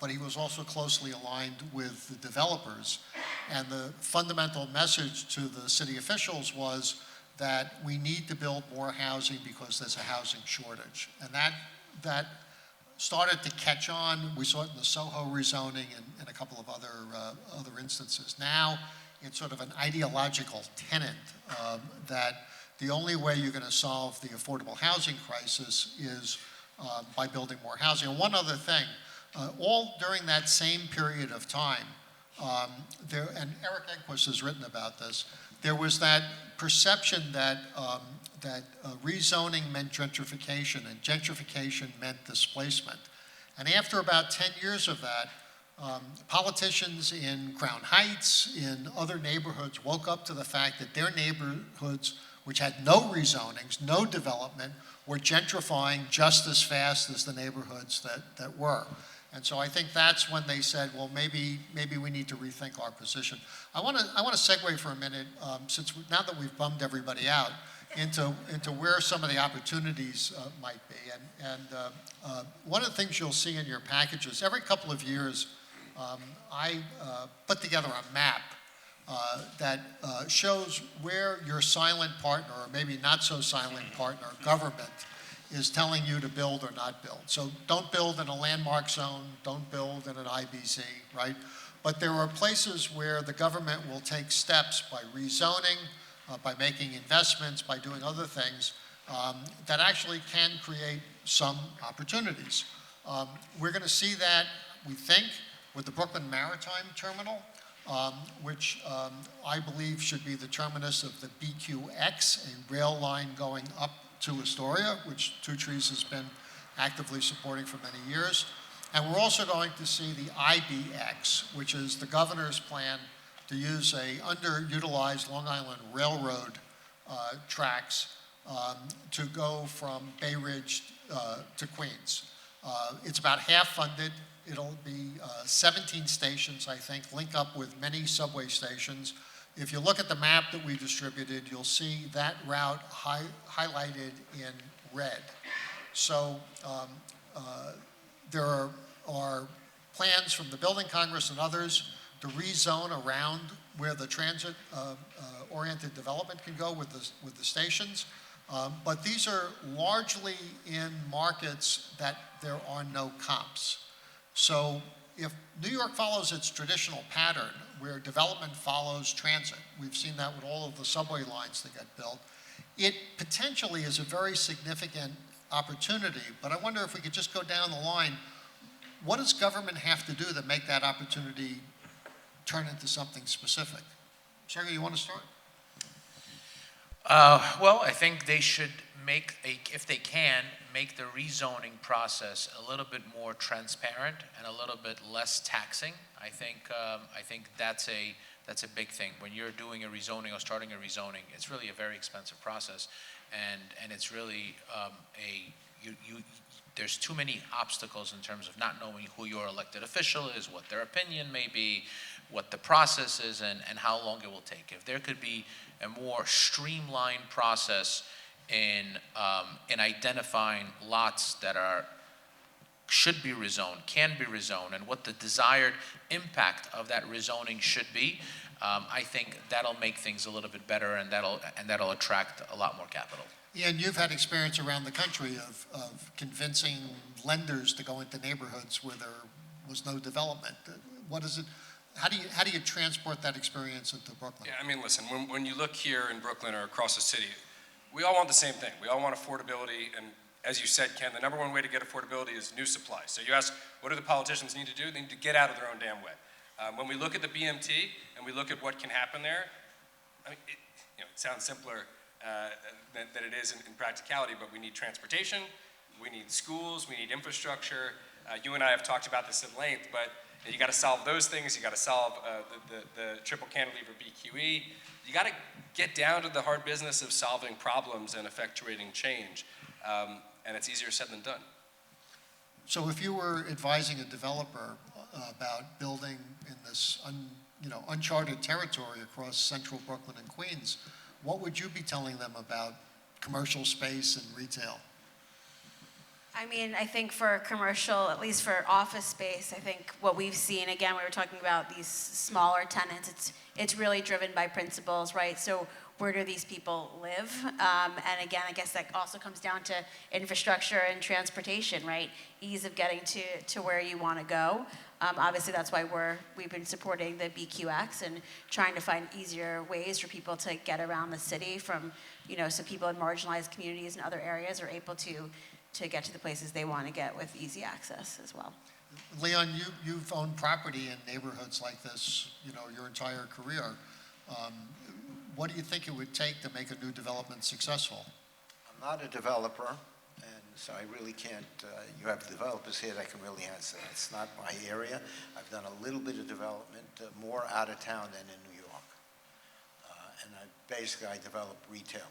but he was also closely aligned with the developers. And the fundamental message to the city officials was that we need to build more housing because there's a housing shortage. And that started to catch on. We saw it in the Soho rezoning and a couple of other instances. Now, it's sort of an ideological tenet that the only way you're going to solve the affordable housing crisis is by building more housing. And one other thing, all during that same period of time, and Eric Eggquist has written about this, there was that perception that rezoning meant gentrification, and gentrification meant displacement. And after about 10 years of that, politicians in Crown Heights, in other neighborhoods, woke up to the fact that their neighborhoods, which had no rezonings, no development, were gentrifying just as fast as the neighborhoods that were. And so I think that's when they said, well, maybe we need to rethink our position. I want to segue for a minute, now that we've bummed everybody out, into where some of the opportunities might be. And one of the things you'll see in your packages, every couple of years, I put together a map that shows where your silent partner, or maybe not so silent partner, government, is telling you to build or not build. So don't build in a landmark zone, don't build in an IBC, right? But there are places where the government will take steps by rezoning, by making investments, by doing other things that actually can create some opportunities. We're going to see that, we think, with the Brooklyn Maritime Terminal, which I believe should be the terminus of the BQX, a rail line going up to Astoria, which Two Trees has been actively supporting for many years. And we're also going to see the IBX, which is the governor's plan to use a underutilized Long Island Railroad tracks to go from Bay Ridge to Queens. It's about half funded. It'll be 17 stations, I think, link up with many subway stations. If you look at the map that we distributed, you'll see that route highlighted in red. So there are plans from the Building Congress and others to rezone around where the transit-oriented development can go with the stations. But these are largely in markets that there are no comps. So if New York follows its traditional pattern where development follows transit, we've seen that with all of the subway lines that get built, it potentially is a very significant opportunity. But I wonder if we could just go down the line, what does government have to do to make that opportunity turn into something specific? Sergey, you want to start? Well, I think they should if they can, make the rezoning process a little bit more transparent and a little bit less taxing. I think that's a big thing. When you're doing a rezoning or starting a rezoning, it's really a very expensive process, and it's really there's too many obstacles in terms of not knowing who your elected official is, what their opinion may be, what the process is, and how long it will take. If there could be a more streamlined process in identifying lots that should be rezoned, can be rezoned, and what the desired impact of that rezoning should be, I think that'll make things a little bit better, and that'll attract a lot more capital. Ian, you've had experience around the country of convincing lenders to go into neighborhoods where there was no development. What is it? How do you transport that experience into Brooklyn? Yeah, I mean, listen, when you look here in Brooklyn or across the city, we all want the same thing. We all want affordability, and as you said, Ken, the number one way to get affordability is new supply. So you ask, what do the politicians need to do? They need to get out of their own damn way. When we look at the BMT and we look at what can happen there, I mean, it sounds simpler than it is in practicality, but we need transportation, we need schools, we need infrastructure. You and I have talked about this at length, but you got to solve those things. You got to solve the triple cantilever BQE. You got to get down to the hard business of solving problems and effectuating change, and it's easier said than done. So if you were advising a developer about building in this uncharted territory across central Brooklyn and Queens, what would you be telling them about commercial space and retail? I mean, I think for commercial, at least for office space, I think what we've seen, again, we were talking about these smaller tenants, it's really driven by principles, right? So where do these people live? And again, I guess that also comes down to infrastructure and transportation, right? Ease of getting to where you want to go. Obviously, that's why we've been supporting the BQX and trying to find easier ways for people to get around the city from, so people in marginalized communities and other areas are able to get to the places they want to get with easy access as well. Leon, you've owned property in neighborhoods like this, your entire career. What do you think it would take to make a new development successful? I'm not a developer, and so I really can't, you have developers here that can really answer. It's not my area. I've done a little bit of development, more out of town than in New York. And I develop retail.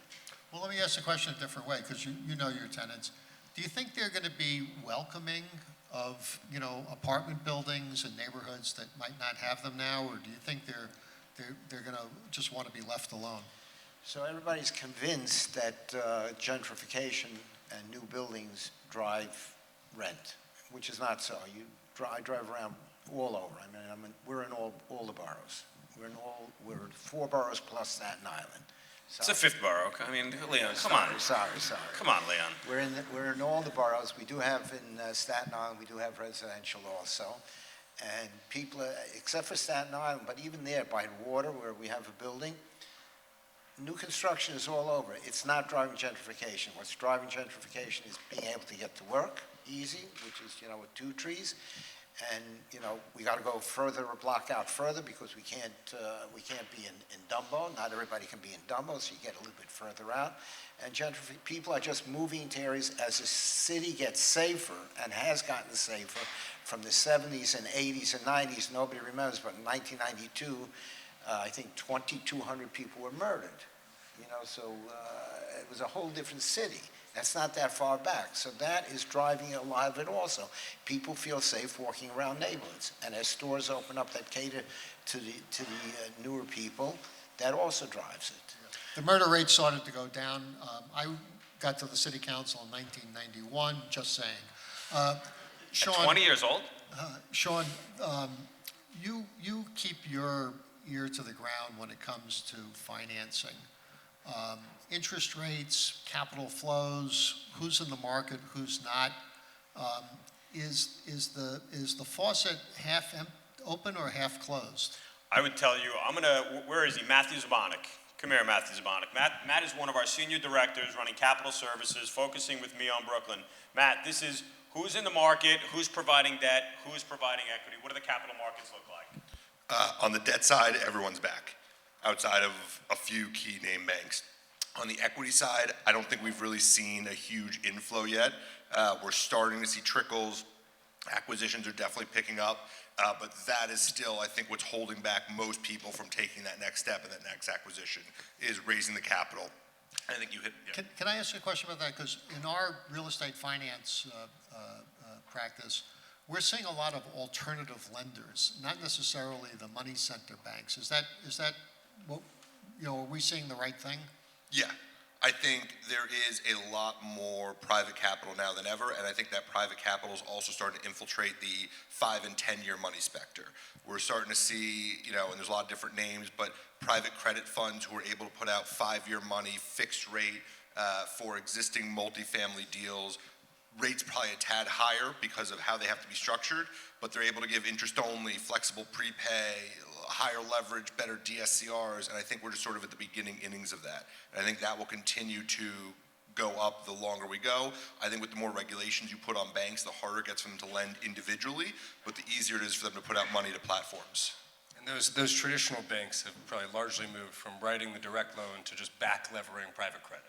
Well, let me ask the question a different way, because you know your tenants. Do you think they're going to be welcoming of, apartment buildings and neighborhoods that might not have them now, or do you think they're going to just want to be left alone? So everybody's convinced that gentrification and new buildings drive rent, which is not so. I drive around all over. I mean, we're in all the boroughs. We're 4 boroughs plus Staten Island. It's a 5th borough. I mean, Leon, come on. Sorry. Come on, Leon. We're in all the boroughs. We do have in Staten Island, we do have residential also. And people, except for Staten Island, but even there by the water where we have a building, new construction is all over. It's not driving gentrification. What's driving gentrification is being able to get to work easy, which is, with 2 trees. And, we got to go further, a block out further, because we can't be in Dumbo. Not everybody can be in Dumbo, so you get a little bit further out. And people are just moving to areas as the city gets safer, and has gotten safer from the 70s and 80s and 90s. Nobody remembers, but in 1992, I think 2,200 people were murdered. So it was a whole different city. That's not that far back. So that is driving a lot of it also. People feel safe walking around neighborhoods. And as stores open up that cater to the newer people, that also drives it. The murder rate started to go down. I got to the city council in 1991, just saying. Sean, At 20 years old? Sean, you keep your ear to the ground when it comes to financing. Interest rates, capital flows, who's in the market, who's not. Is the faucet half open or half closed? I would tell you, where is he? Matthew Zabonik. Come here, Matthew Zabonik. Matt is one of our senior directors running capital services, focusing with me on Brooklyn. Matt, this is who's in the market, who's providing debt, who's providing equity, what do the capital markets look like? On the debt side, everyone's back, outside of a few key name banks. On the equity side, I don't think we've really seen a huge inflow yet. We're starting to see trickles. Acquisitions are definitely picking up, but that is still, I think, what's holding back most people from taking that next step and that next acquisition is raising the capital. I think you hit. Yeah. Can I ask you a question about that? Because in our real estate finance practice, we're seeing a lot of alternative lenders, not necessarily the money center banks. Is that what, are we seeing the right thing? Yeah, I think there is a lot more private capital now than ever, and I think that private capital is also starting to infiltrate the 5- and 10-year money specter. We're starting to see, and there's a lot of different names, but private credit funds who are able to put out 5-year money, fixed rate for existing multifamily deals. Rates probably a tad higher because of how they have to be structured, but they're able to give interest only, flexible prepay, higher leverage, better DSCRs, and I think we're just sort of at the beginning innings of that. And I think that will continue to go up the longer we go. I think with the more regulations you put on banks, the harder it gets for them to lend individually, but the easier it is for them to put out money to platforms. And those traditional banks have probably largely moved from writing the direct loan to just back levering private credit.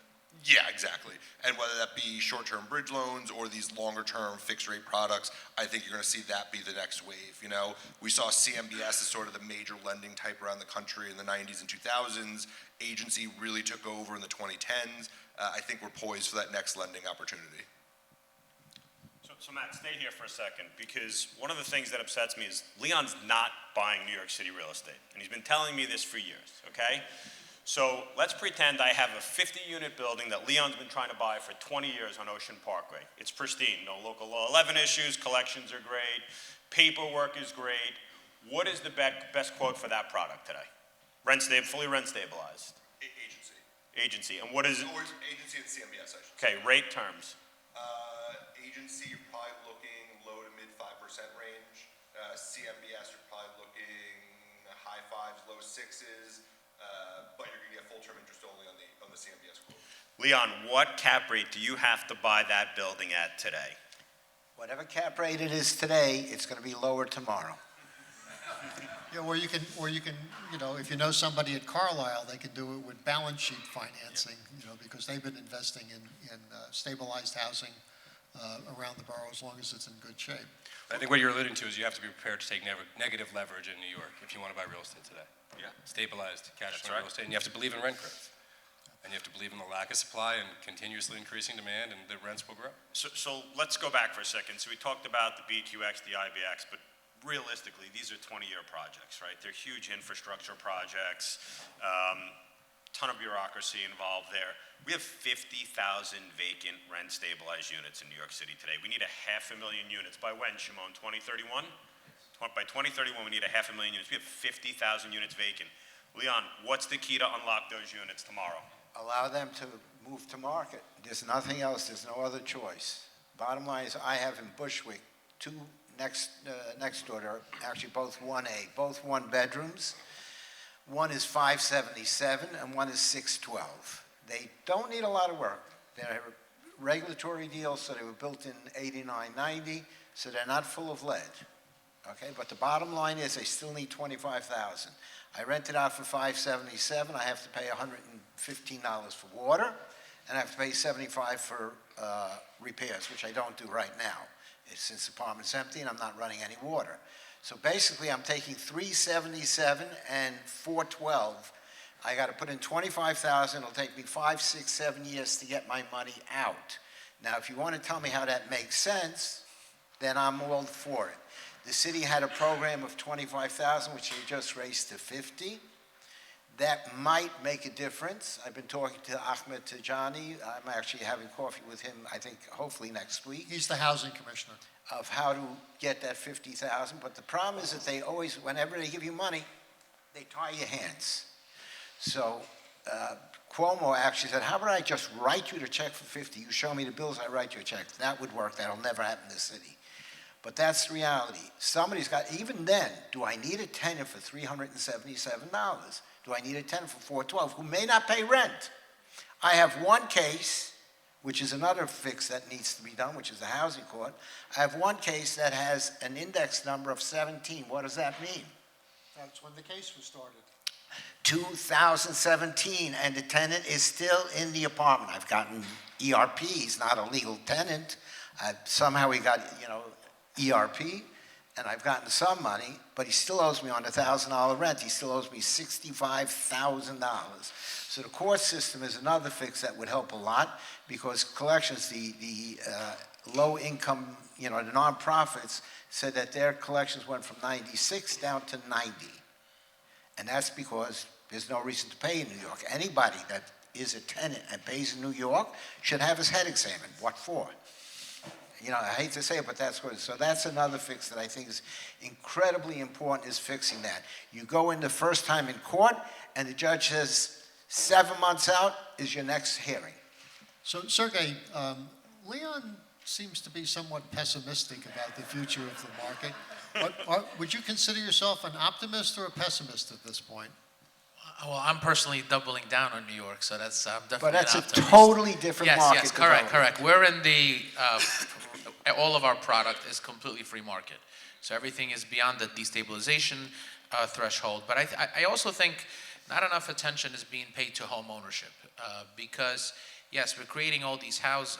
Yeah, exactly. And whether that be short-term bridge loans or these longer-term fixed-rate products, I think you're going to see that be the next wave. We saw CMBS as sort of the major lending type around the country in the 90s and 2000s. Agency really took over in the 2010s. I think we're poised for that next lending opportunity. So Matt, stay here for a second, because one of the things that upsets me is Leon's not buying New York City real estate, and he's been telling me this for years, okay? So let's pretend I have a 50-unit building that Leon's been trying to buy for 20 years on Ocean Parkway. It's pristine, no local law 11 issues, collections are great, paperwork is great. What is the best quote for that product today? Fully rent stabilized. Agency. Agency, and what is it? Or agency and CMBS, I should say. Okay, rate terms. Agency, you're probably looking low to mid 5% range. CMBS, you're probably looking high 5s, low 6s. But you're going to get full-term interest only on the CMBS quote. Leon, what cap rate do you have to buy that building at today? Whatever cap rate it is today, it's going to be lower tomorrow. Yeah, or you can, if you know somebody at Carlisle, they can do it with balance sheet financing, because they've been investing in stabilized housing around the borough as long as it's in good shape. I think what you're alluding to is you have to be prepared to take negative leverage in New York if you want to buy real estate today. Yeah. Stabilized cash flow right. real estate, and you have to believe in rent growth. And you have to believe in the lack of supply and continuously increasing demand, and the rents will grow. So let's go back for a second. So we talked about the BQX, the IBX, but realistically, these are 20-year projects, right? They're huge infrastructure projects, ton of bureaucracy involved there. We have 50,000 vacant rent-stabilized units in New York City today. We need 500,000 units. By when, Shimon? 2031? By 2031, we need 500,000 units. We have 50,000 units vacant. Leon, what's the key to unlock those units tomorrow? Allow them to move to market. There's nothing else. There's no other choice. Bottom line is, I have in Bushwick 2 next door. They're actually both 1A, both 1 bedrooms. One is 577 and one is 612. They don't need a lot of work. They're regulatory deals, so they were built in 89, 90, so they're not full of lead. Okay, but the bottom line is they still need 25,000. I rent it out for $577. I have to pay $115 for water, and I have to pay $75 for repairs, which I don't do right now. Since the apartment's empty and I'm not running any water. So basically, I'm taking $377 and $412. I got to put in $25,000. It'll take me 5, 6, 7 years to get my money out. Now, if you want to tell me how that makes sense, then I'm all for it. The city had a program of $25,000, which they just raised to $50,000. That might make a difference. I've been talking to Ahmed Tijani. I'm actually having coffee with him, I think, hopefully next week. He's the housing commissioner. Of how to get that $50,000. But the problem is that they always, whenever they give you money, they tie your hands. So Cuomo actually said, how about I just write you the check for $50,000? You show me the bills, I write you a check. That would work. That'll never happen in the city. But that's the reality. Somebody's got, even then, do I need a tenant for $377? Do I need a tenant for $412 who may not pay rent? I have one case, which is another fix that needs to be done, which is the housing court. I have one case that has an index number of 17. What does that mean? That's when the case was started. 2017, and the tenant is still in the apartment. I've gotten ERP. He's not a legal tenant. Somehow he got, ERP, and I've gotten some money, but he still owes me on $1,000 rent. He still owes me $65,000. So the court system is another fix that would help a lot, because collections, the low income, the nonprofits said that their collections went from 96 down to 90. And that's because there's no reason to pay in New York. Anybody that is a tenant and pays in New York should have his head examined. What for? I hate to say it, but that's what it is. So that's another fix that I think is incredibly important, is fixing that. You go in the first time in court, and the judge says 7 months out is your next hearing. So, Sergey, Leon seems to be somewhat pessimistic about the future of the market. Would you consider yourself an optimist or a pessimist at this point? Well, I'm personally doubling down on New York, so that's definitely. But that's an a optimist. totally different market. Yes, correct. We're in the all of our product is completely free market, so everything is beyond the destabilization threshold. But I also think not enough attention is being paid to home ownership, because yes, we're creating all these houses,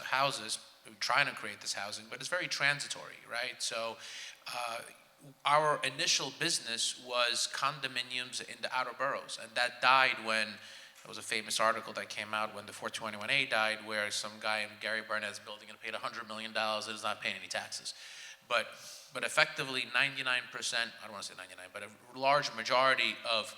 we're trying to create this housing, but it's very transitory, right? So. Our initial business was condominiums in the outer boroughs, and that died when there was a famous article that came out when the 421A died, where some guy in Gary Barnett's building and paid $100 million and is not paying any taxes. But effectively 99%, I don't want to say 99, but a large majority of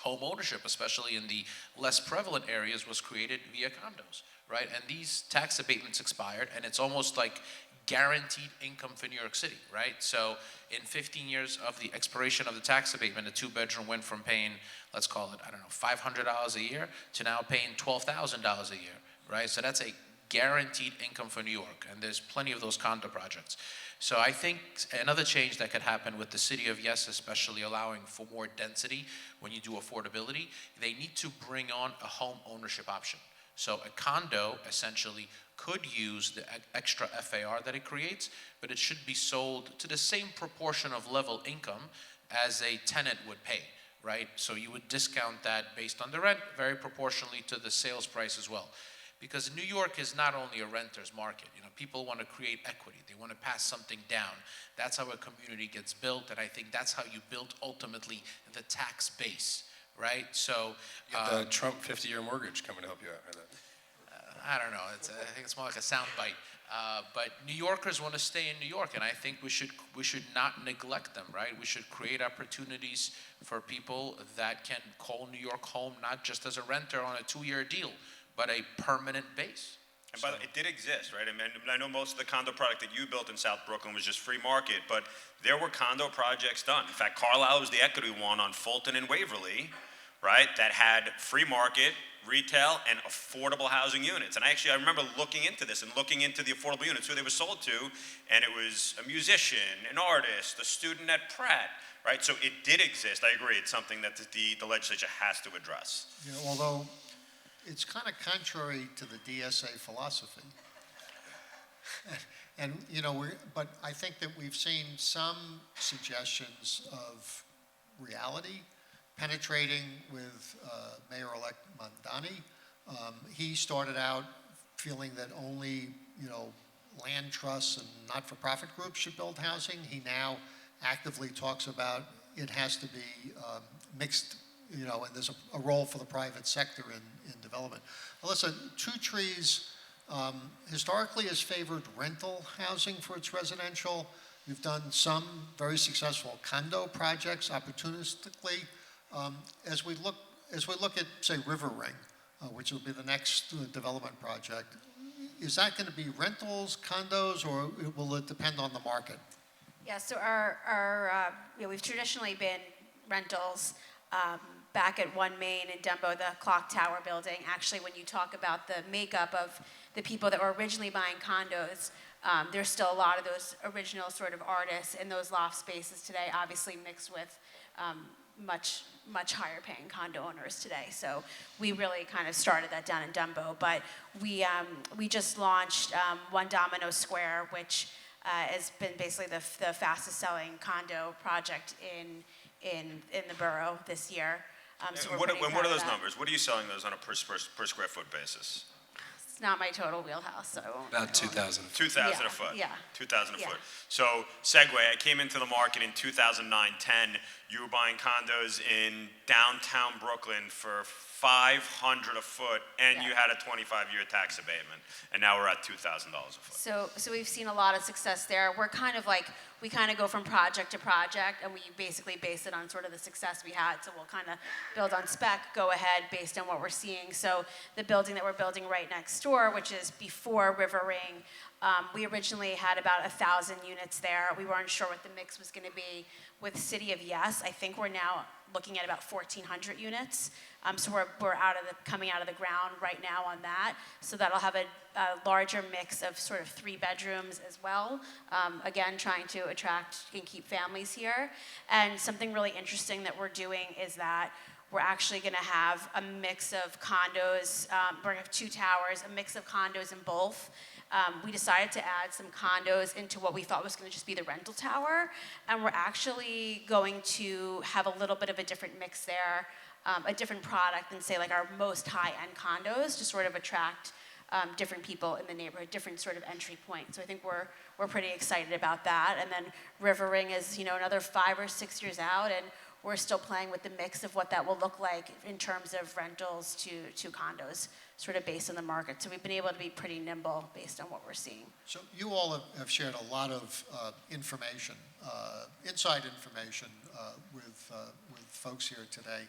home ownership, especially in the less prevalent areas, was created via condos, right? And these tax abatements expired, and it's almost like guaranteed income for New York City, right? So in 15 years of the expiration of the tax abatement, a two-bedroom went from paying, let's call it, $500 a year to now paying $12,000 a year, right? So that's a guaranteed income for New York, and there's plenty of those condo projects. So I think another change that could happen with the city of Yes, especially allowing for more density when you do affordability, they need to bring on a home ownership option. So a condo essentially could use the extra FAR that it creates, but it should be sold to the same proportion of level income as a tenant would pay, right? So you would discount that based on the rent very proportionally to the sales price as well. Because New York is not only a renter's market. People want to create equity. They want to pass something down. That's how a community gets built, and I think that's how you build ultimately the tax base, right? So you have the Trump 50-year mortgage coming to help you out with that. I don't know. I think it's more like a soundbite. But New Yorkers want to stay in New York, and I think we should not neglect them, right? We should create opportunities for people that can call New York home, not just as a renter on a 2-year deal, but a permanent base. And by the way, it did exist, right? I know most of the condo product that you built in South Brooklyn was just free market, but there were condo projects done. In fact, Carlisle was the equity one on Fulton and Waverly, right? That had free market, retail, and affordable housing units. And I remember looking into this and looking into the affordable units, who they were sold to, and it was a musician, an artist, a student at Pratt, right? So it did exist. I agree. It's something that the legislature has to address. Although it's kind of contrary to the DSA philosophy. And, but I think that we've seen some suggestions of reality penetrating with Mayor-elect Mandani. He started out feeling that only, land trusts and not-for-profit groups should build housing. He now actively talks about it has to be mixed, and there's a role for the private sector in development. Alyssa, Two Trees historically has favored rental housing for its residential. You've done some very successful condo projects opportunistically. As we look at, say, River Ring, which will be the next development project, is that going to be rentals, condos, or will it depend on the market? Yeah, so we've traditionally been rentals. Back at 1 Main in Dumbo, the Clock Tower building, actually, when you talk about the makeup of the people that were originally buying condos, there's still a lot of those original sort of artists in those loft spaces today, obviously mixed with much higher paying condo owners today. So we really kind of started that down in Dumbo. But we just launched One Domino Square, which has been basically the fastest selling condo project in the borough this year. So What are those numbers? What are you selling those on a per square foot basis? It's not my total wheelhouse, so I won't. About 2,000. 2,000 a foot. Yeah. 2,000 a Yeah. foot. So, segue, I came into the market in 2009-10. You were buying condos in downtown Brooklyn for $500 a foot, and Yeah. you had a 25-year tax abatement. And now we're at $2,000 a foot. So we've seen a lot of success there. We're kind of like, we kind of go from project to project, and we basically base it on sort of the success we had. So we'll kind of build on spec, go ahead based on what we're seeing. So the building that we're building right next door, which is before River Ring, we originally had about 1,000 units there. We weren't sure what the mix was going to be. With City of Yes, I think we're now looking at about 1,400 units. So we're coming out of the ground right now on that. So that'll have a larger mix of sort of 3 bedrooms as well. Again, trying to attract and keep families here. And something really interesting that we're doing is that we're actually going to have a mix of condos. We're going to have 2 towers, a mix of condos in both. We decided to add some condos into what we thought was going to just be the rental tower, and we're actually going to have a little bit of a different mix there, a different product than, say, like our most high-end condos, to sort of attract different people in the neighborhood, different sort of entry point. So I think we're pretty excited about that. And then River Ring is, another 5 or 6 years out, and we're still playing with the mix of what that will look like in terms of rentals to condos, sort of based on the market. So we've been able to be pretty nimble based on what we're seeing. So you all have shared a lot of information, inside information with folks here today.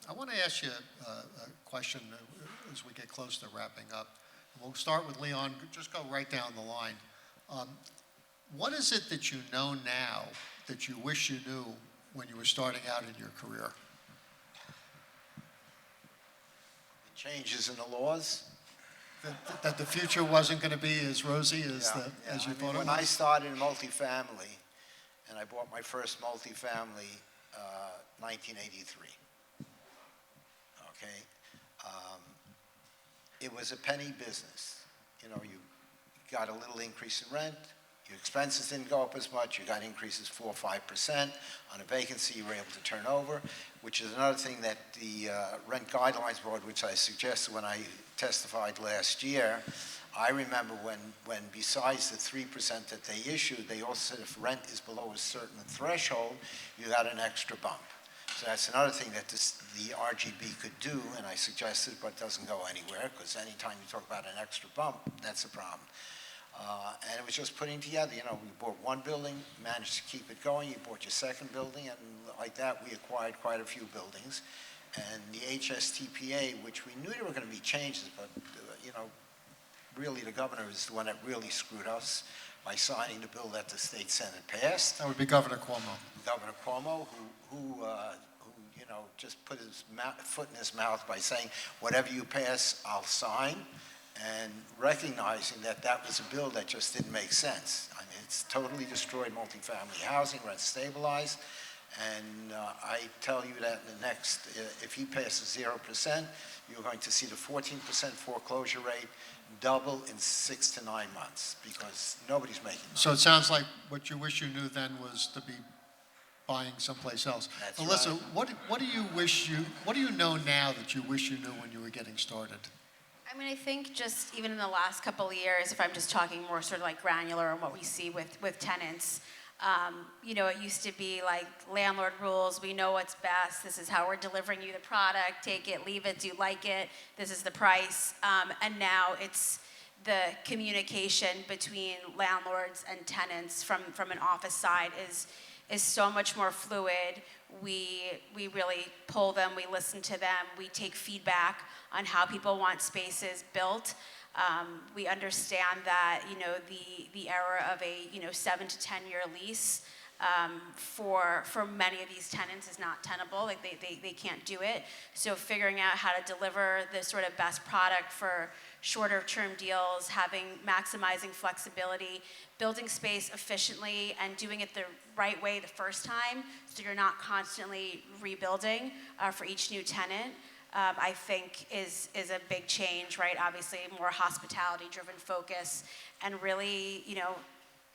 I want to ask you a question as we get close to wrapping up. We'll start with Leon. Just go right down the line. What is it that you know now that you wish you knew when you were starting out in your career? Changes in the laws. That the future wasn't going to be as rosy as you thought it was? When I started in multifamily, and I bought my first multifamily, 1983. Okay, it was a penny business. You got a little increase in rent. Your expenses didn't go up as much. You got increases 4 or 5%. On a vacancy, you were able to turn over, which is another thing that the Rent Guidelines Board, which I suggested when I testified last year. I remember when besides the 3% that they issued, they also said if rent is below a certain threshold, you got an extra bump. So that's another thing that the RGB could do, and I suggested, but it doesn't go anywhere, because anytime you talk about an extra bump, that's a problem. And it was just putting together, we bought one building, managed to keep it going, you bought your second building, and like that, we acquired quite a few buildings. And the HSTPA, which we knew there were going to be changes, but, really the governor is the one that really screwed us by signing the bill that the state Senate passed. That would be Governor Cuomo. Governor Cuomo, who just put his foot in his mouth by saying, whatever you pass, I'll sign, and recognizing that that was a bill that just didn't make sense. I mean, it's totally destroyed multifamily housing, rent stabilized, and I tell you that in the next, if he passes 0%, you're going to see the 14% foreclosure rate double in 6 to 9 months because nobody's making money. So it sounds like what you wish you knew then was to be buying someplace else. That's Alyssa, right. what do you know now that you wish you knew when you were getting started? I mean, I think just even in the last couple of years, if I'm just talking more sort of like granular on what we see with tenants, you know, it used to be like landlord rules, we know what's best, this is how we're delivering you the product, take it, leave it, do you like it, this is the price. And now it's the communication between landlords and tenants from an office side is so much more fluid. We really pull them, we listen to them, we take feedback on how people want spaces built. We understand that, you know, the era of a, you know, 7 to 10 year lease for many of these tenants is not tenable. Like they can't do it. So figuring out how to deliver the sort of best product for shorter term deals, maximizing flexibility, building space efficiently and doing it the right way the first time so you're not constantly rebuilding for each new tenant. I think is a big change, right? Obviously, more hospitality-driven focus, and really, you know,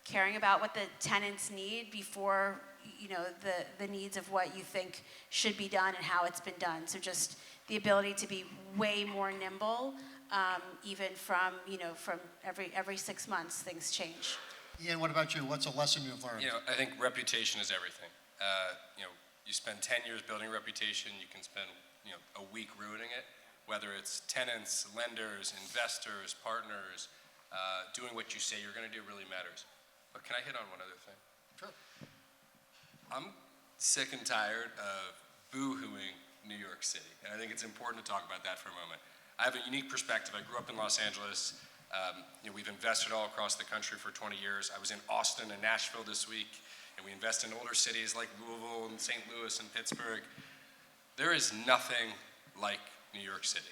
caring about what the tenants need before, you know, the needs of what you think should be done and how it's been done. So just the ability to be way more nimble, even from, you know, from every 6 months, things change. Ian, what about you? What's a lesson you've learned? You know, I think reputation is everything. You know, you spend 10 years building a reputation, you can spend, you know, a week ruining it, whether it's tenants, lenders, investors, partners, doing what you say you're going to do really matters. But can I hit on one other thing? Sure. I'm sick and tired of boo-hooing New York City, and I think it's important to talk about that for a moment. I have a unique perspective. I grew up in Los Angeles. You know, we've invested all across the country for 20 years. I was in Austin and Nashville this week, and we invest in older cities like Louisville and St. Louis and Pittsburgh. There is nothing like New York City.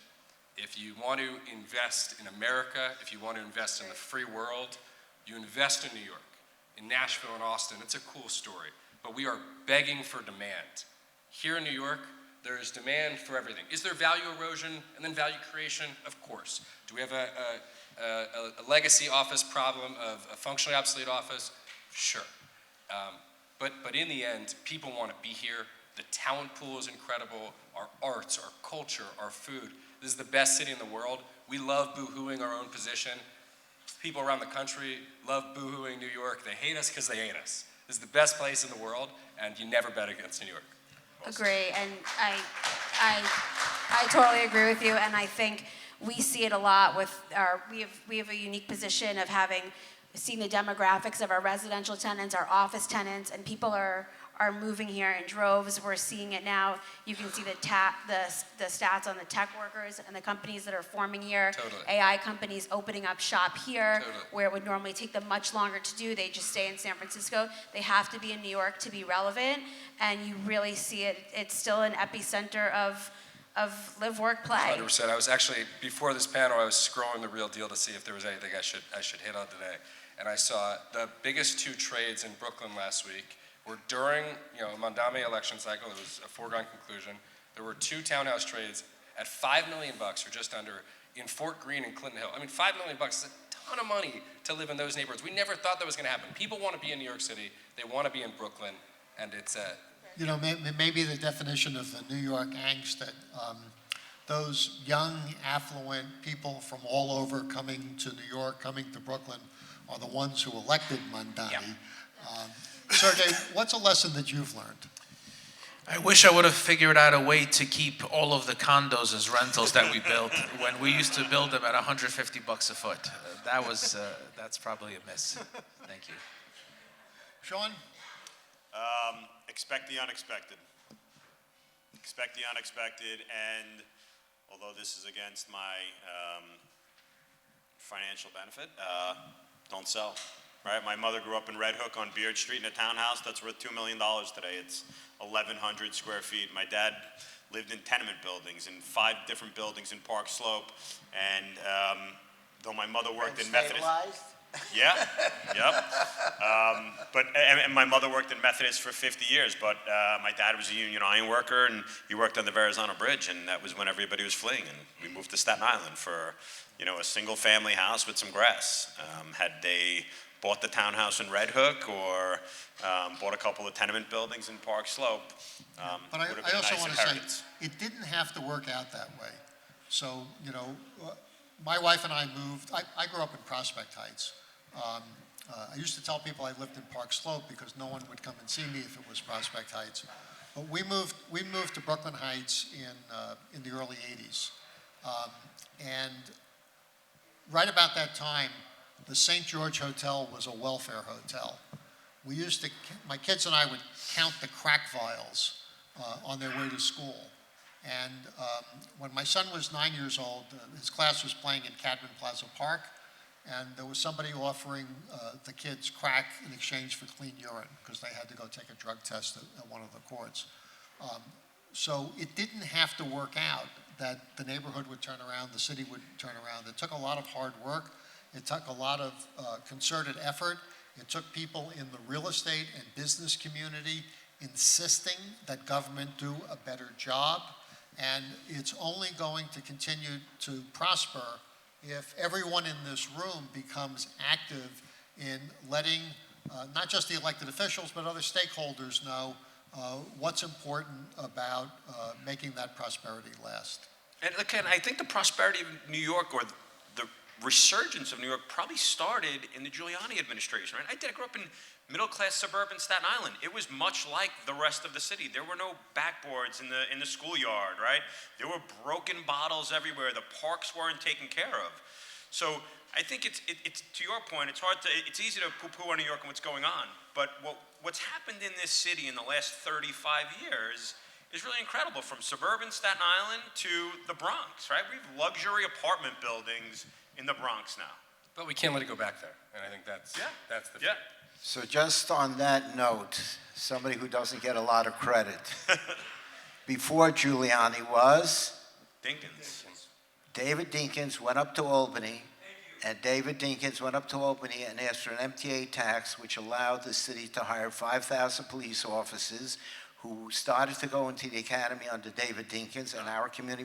If you want to invest in America, if you want to invest in the free world, you invest in New York, in Nashville and Austin. It's a cool story, but we are begging for demand. Here in New York, there is demand for everything. Is there value erosion and then value creation? Of course. Do we have a legacy office problem of a functionally obsolete office? Sure. But in the end, people want to be here. The talent pool is incredible. Our arts, our culture, our food. This is the best city in the world. We love boo-hooing our own position. People around the country love boo-hooing New York. They hate us because they hate us. This is the best place in the world, and you never bet against New York. Agree, and I totally agree with you, and I think we see it a lot with we have a unique position of having seen the demographics of our residential tenants, our office tenants, and people are moving here in droves. We're seeing it now. You can see the stats on the tech workers and the companies that are forming here. Totally. AI companies opening up shop here, Totally. where it would normally take them much longer to do. They just stay in San Francisco. They have to be in New York to be relevant, and you really see it. It's still an epicenter of live, work, play. 100%. I was actually, before this panel, I was scrolling the Real Deal to see if there was anything I should hit on today. And I saw the biggest 2 trades in Brooklyn last week were during, you know, a Mondame election cycle. It was a foregone conclusion. There were 2 townhouse trades at $5 million or just under in Fort Greene and Clinton Hill. I mean, $5 million is a ton of money to live in those neighborhoods. We never thought that was going to happen. People want to be in New York City. They want to be in Brooklyn, and it's You know, maybe the definition of the New York angst that those young, affluent people from all over coming to New York, coming to Brooklyn, are the ones who elected Mondani. Yeah. Sergey, what's a lesson that you've learned? I wish I would have figured out a way to keep all of the condos as rentals that we built when we used to build them at $150 a foot. That's probably a miss. Thank you. Sean? Expect the unexpected. Expect the unexpected, and although this is against my financial benefit, don't sell. Right? My mother grew up in Red Hook on Beard Street in a townhouse that's worth $2 million today. It's 1,100 square feet. My dad lived in tenement buildings, in 5 different buildings in Park Slope, and though my mother worked in Methodist. Stabilized? Yeah, yep. And my mother worked in Methodist for 50 years, but my dad was a union iron worker, and he worked on the Verrazano Bridge, and that was when everybody was fleeing. And we moved to Staten Island for, a single-family house with some grass. Had they bought the townhouse in Red Hook or bought a couple of tenement buildings in Park Slope, But would have been I a also nice want to inheritance. say, it didn't have to work out that way. So, my wife and I moved, I grew up in Prospect Heights. I used to tell people I lived in Park Slope because no one would come and see me if it was Prospect Heights. But we moved to Brooklyn Heights in the early 80s. And right about that time, the St. George Hotel was a welfare hotel. We used to, my kids and I would count the crack vials on their way to school. And when my son was 9 years old, his class was playing in Cadman Plaza Park, and there was somebody offering the kids crack in exchange for clean urine because they had to go take a drug test at one of the courts. So it didn't have to work out that the neighborhood would turn around, the city would turn around. It took a lot of hard work. It took a lot of concerted effort. It took people in the real estate and business community insisting that government do a better job. And it's only going to continue to prosper if everyone in this room becomes active in letting not just the elected officials, but other stakeholders know what's important about making that prosperity last. And again, I think the prosperity of New York, or the resurgence of New York, probably started in the Giuliani administration, right? I grew up in middle-class suburban Staten Island. It was much like the rest of the city. There were no backboards in the schoolyard, right? There were broken bottles everywhere. The parks weren't taken care of. So I think it's to your point, it's easy to poo-poo on New York and what's going on. But what's happened in this city in the last 35 years is really incredible, from suburban Staten Island to the Bronx, right? We have luxury apartment buildings in the Bronx now. But we can't let it go back there, and I think that's the Yeah. So just on that note, somebody who doesn't get a lot of credit. Before Giuliani was Dinkins. David Dinkins went up to Albany, and David Dinkins went up to Albany and asked for an MTA tax, which allowed the city to hire 5,000 police officers who started to go into the academy under David Dinkins, and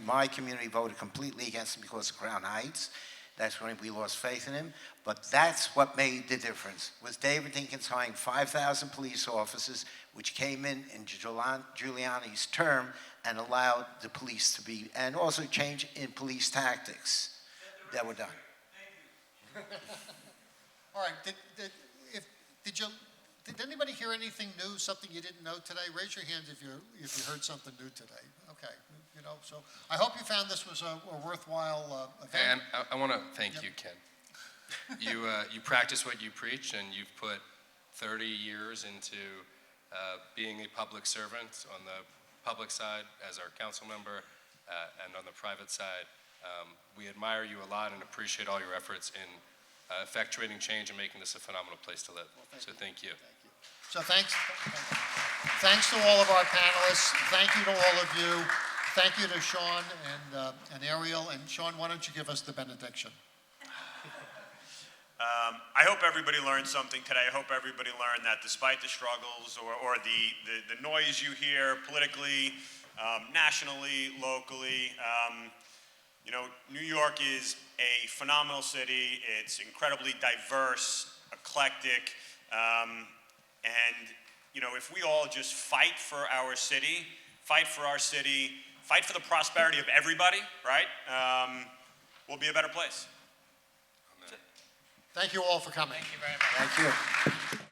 my community voted completely against him because of Crown Heights. That's when we lost faith in him. But that's what made the difference, was David Dinkins hiring 5,000 police officers, which came in Giuliani's term and allowed the police to be, and also change in police tactics that were done. All right, did anybody hear anything new, something you didn't know today? Raise your hand if you heard something new today. Okay, so I hope you found this was a worthwhile event. And I want to thank you, Ken. You practice what you preach, and you've put 30 years into being a public servant on the public side as our council member and on the private side. We admire you a lot and appreciate all your efforts in effectuating change and making this a phenomenal place to live. So thank you. So thanks to all of our panelists. Thank you to all of you. Thank you to Sean and Ariel. And Sean, why don't you give us the benediction? I hope everybody learned something today. I hope everybody learned that despite the struggles or the noise you hear politically, nationally, locally, New York is a phenomenal city. It's incredibly diverse, eclectic, and if we all just fight for our city, fight for the prosperity of everybody, right? We'll be a better place. Thank you all for coming. Thank you.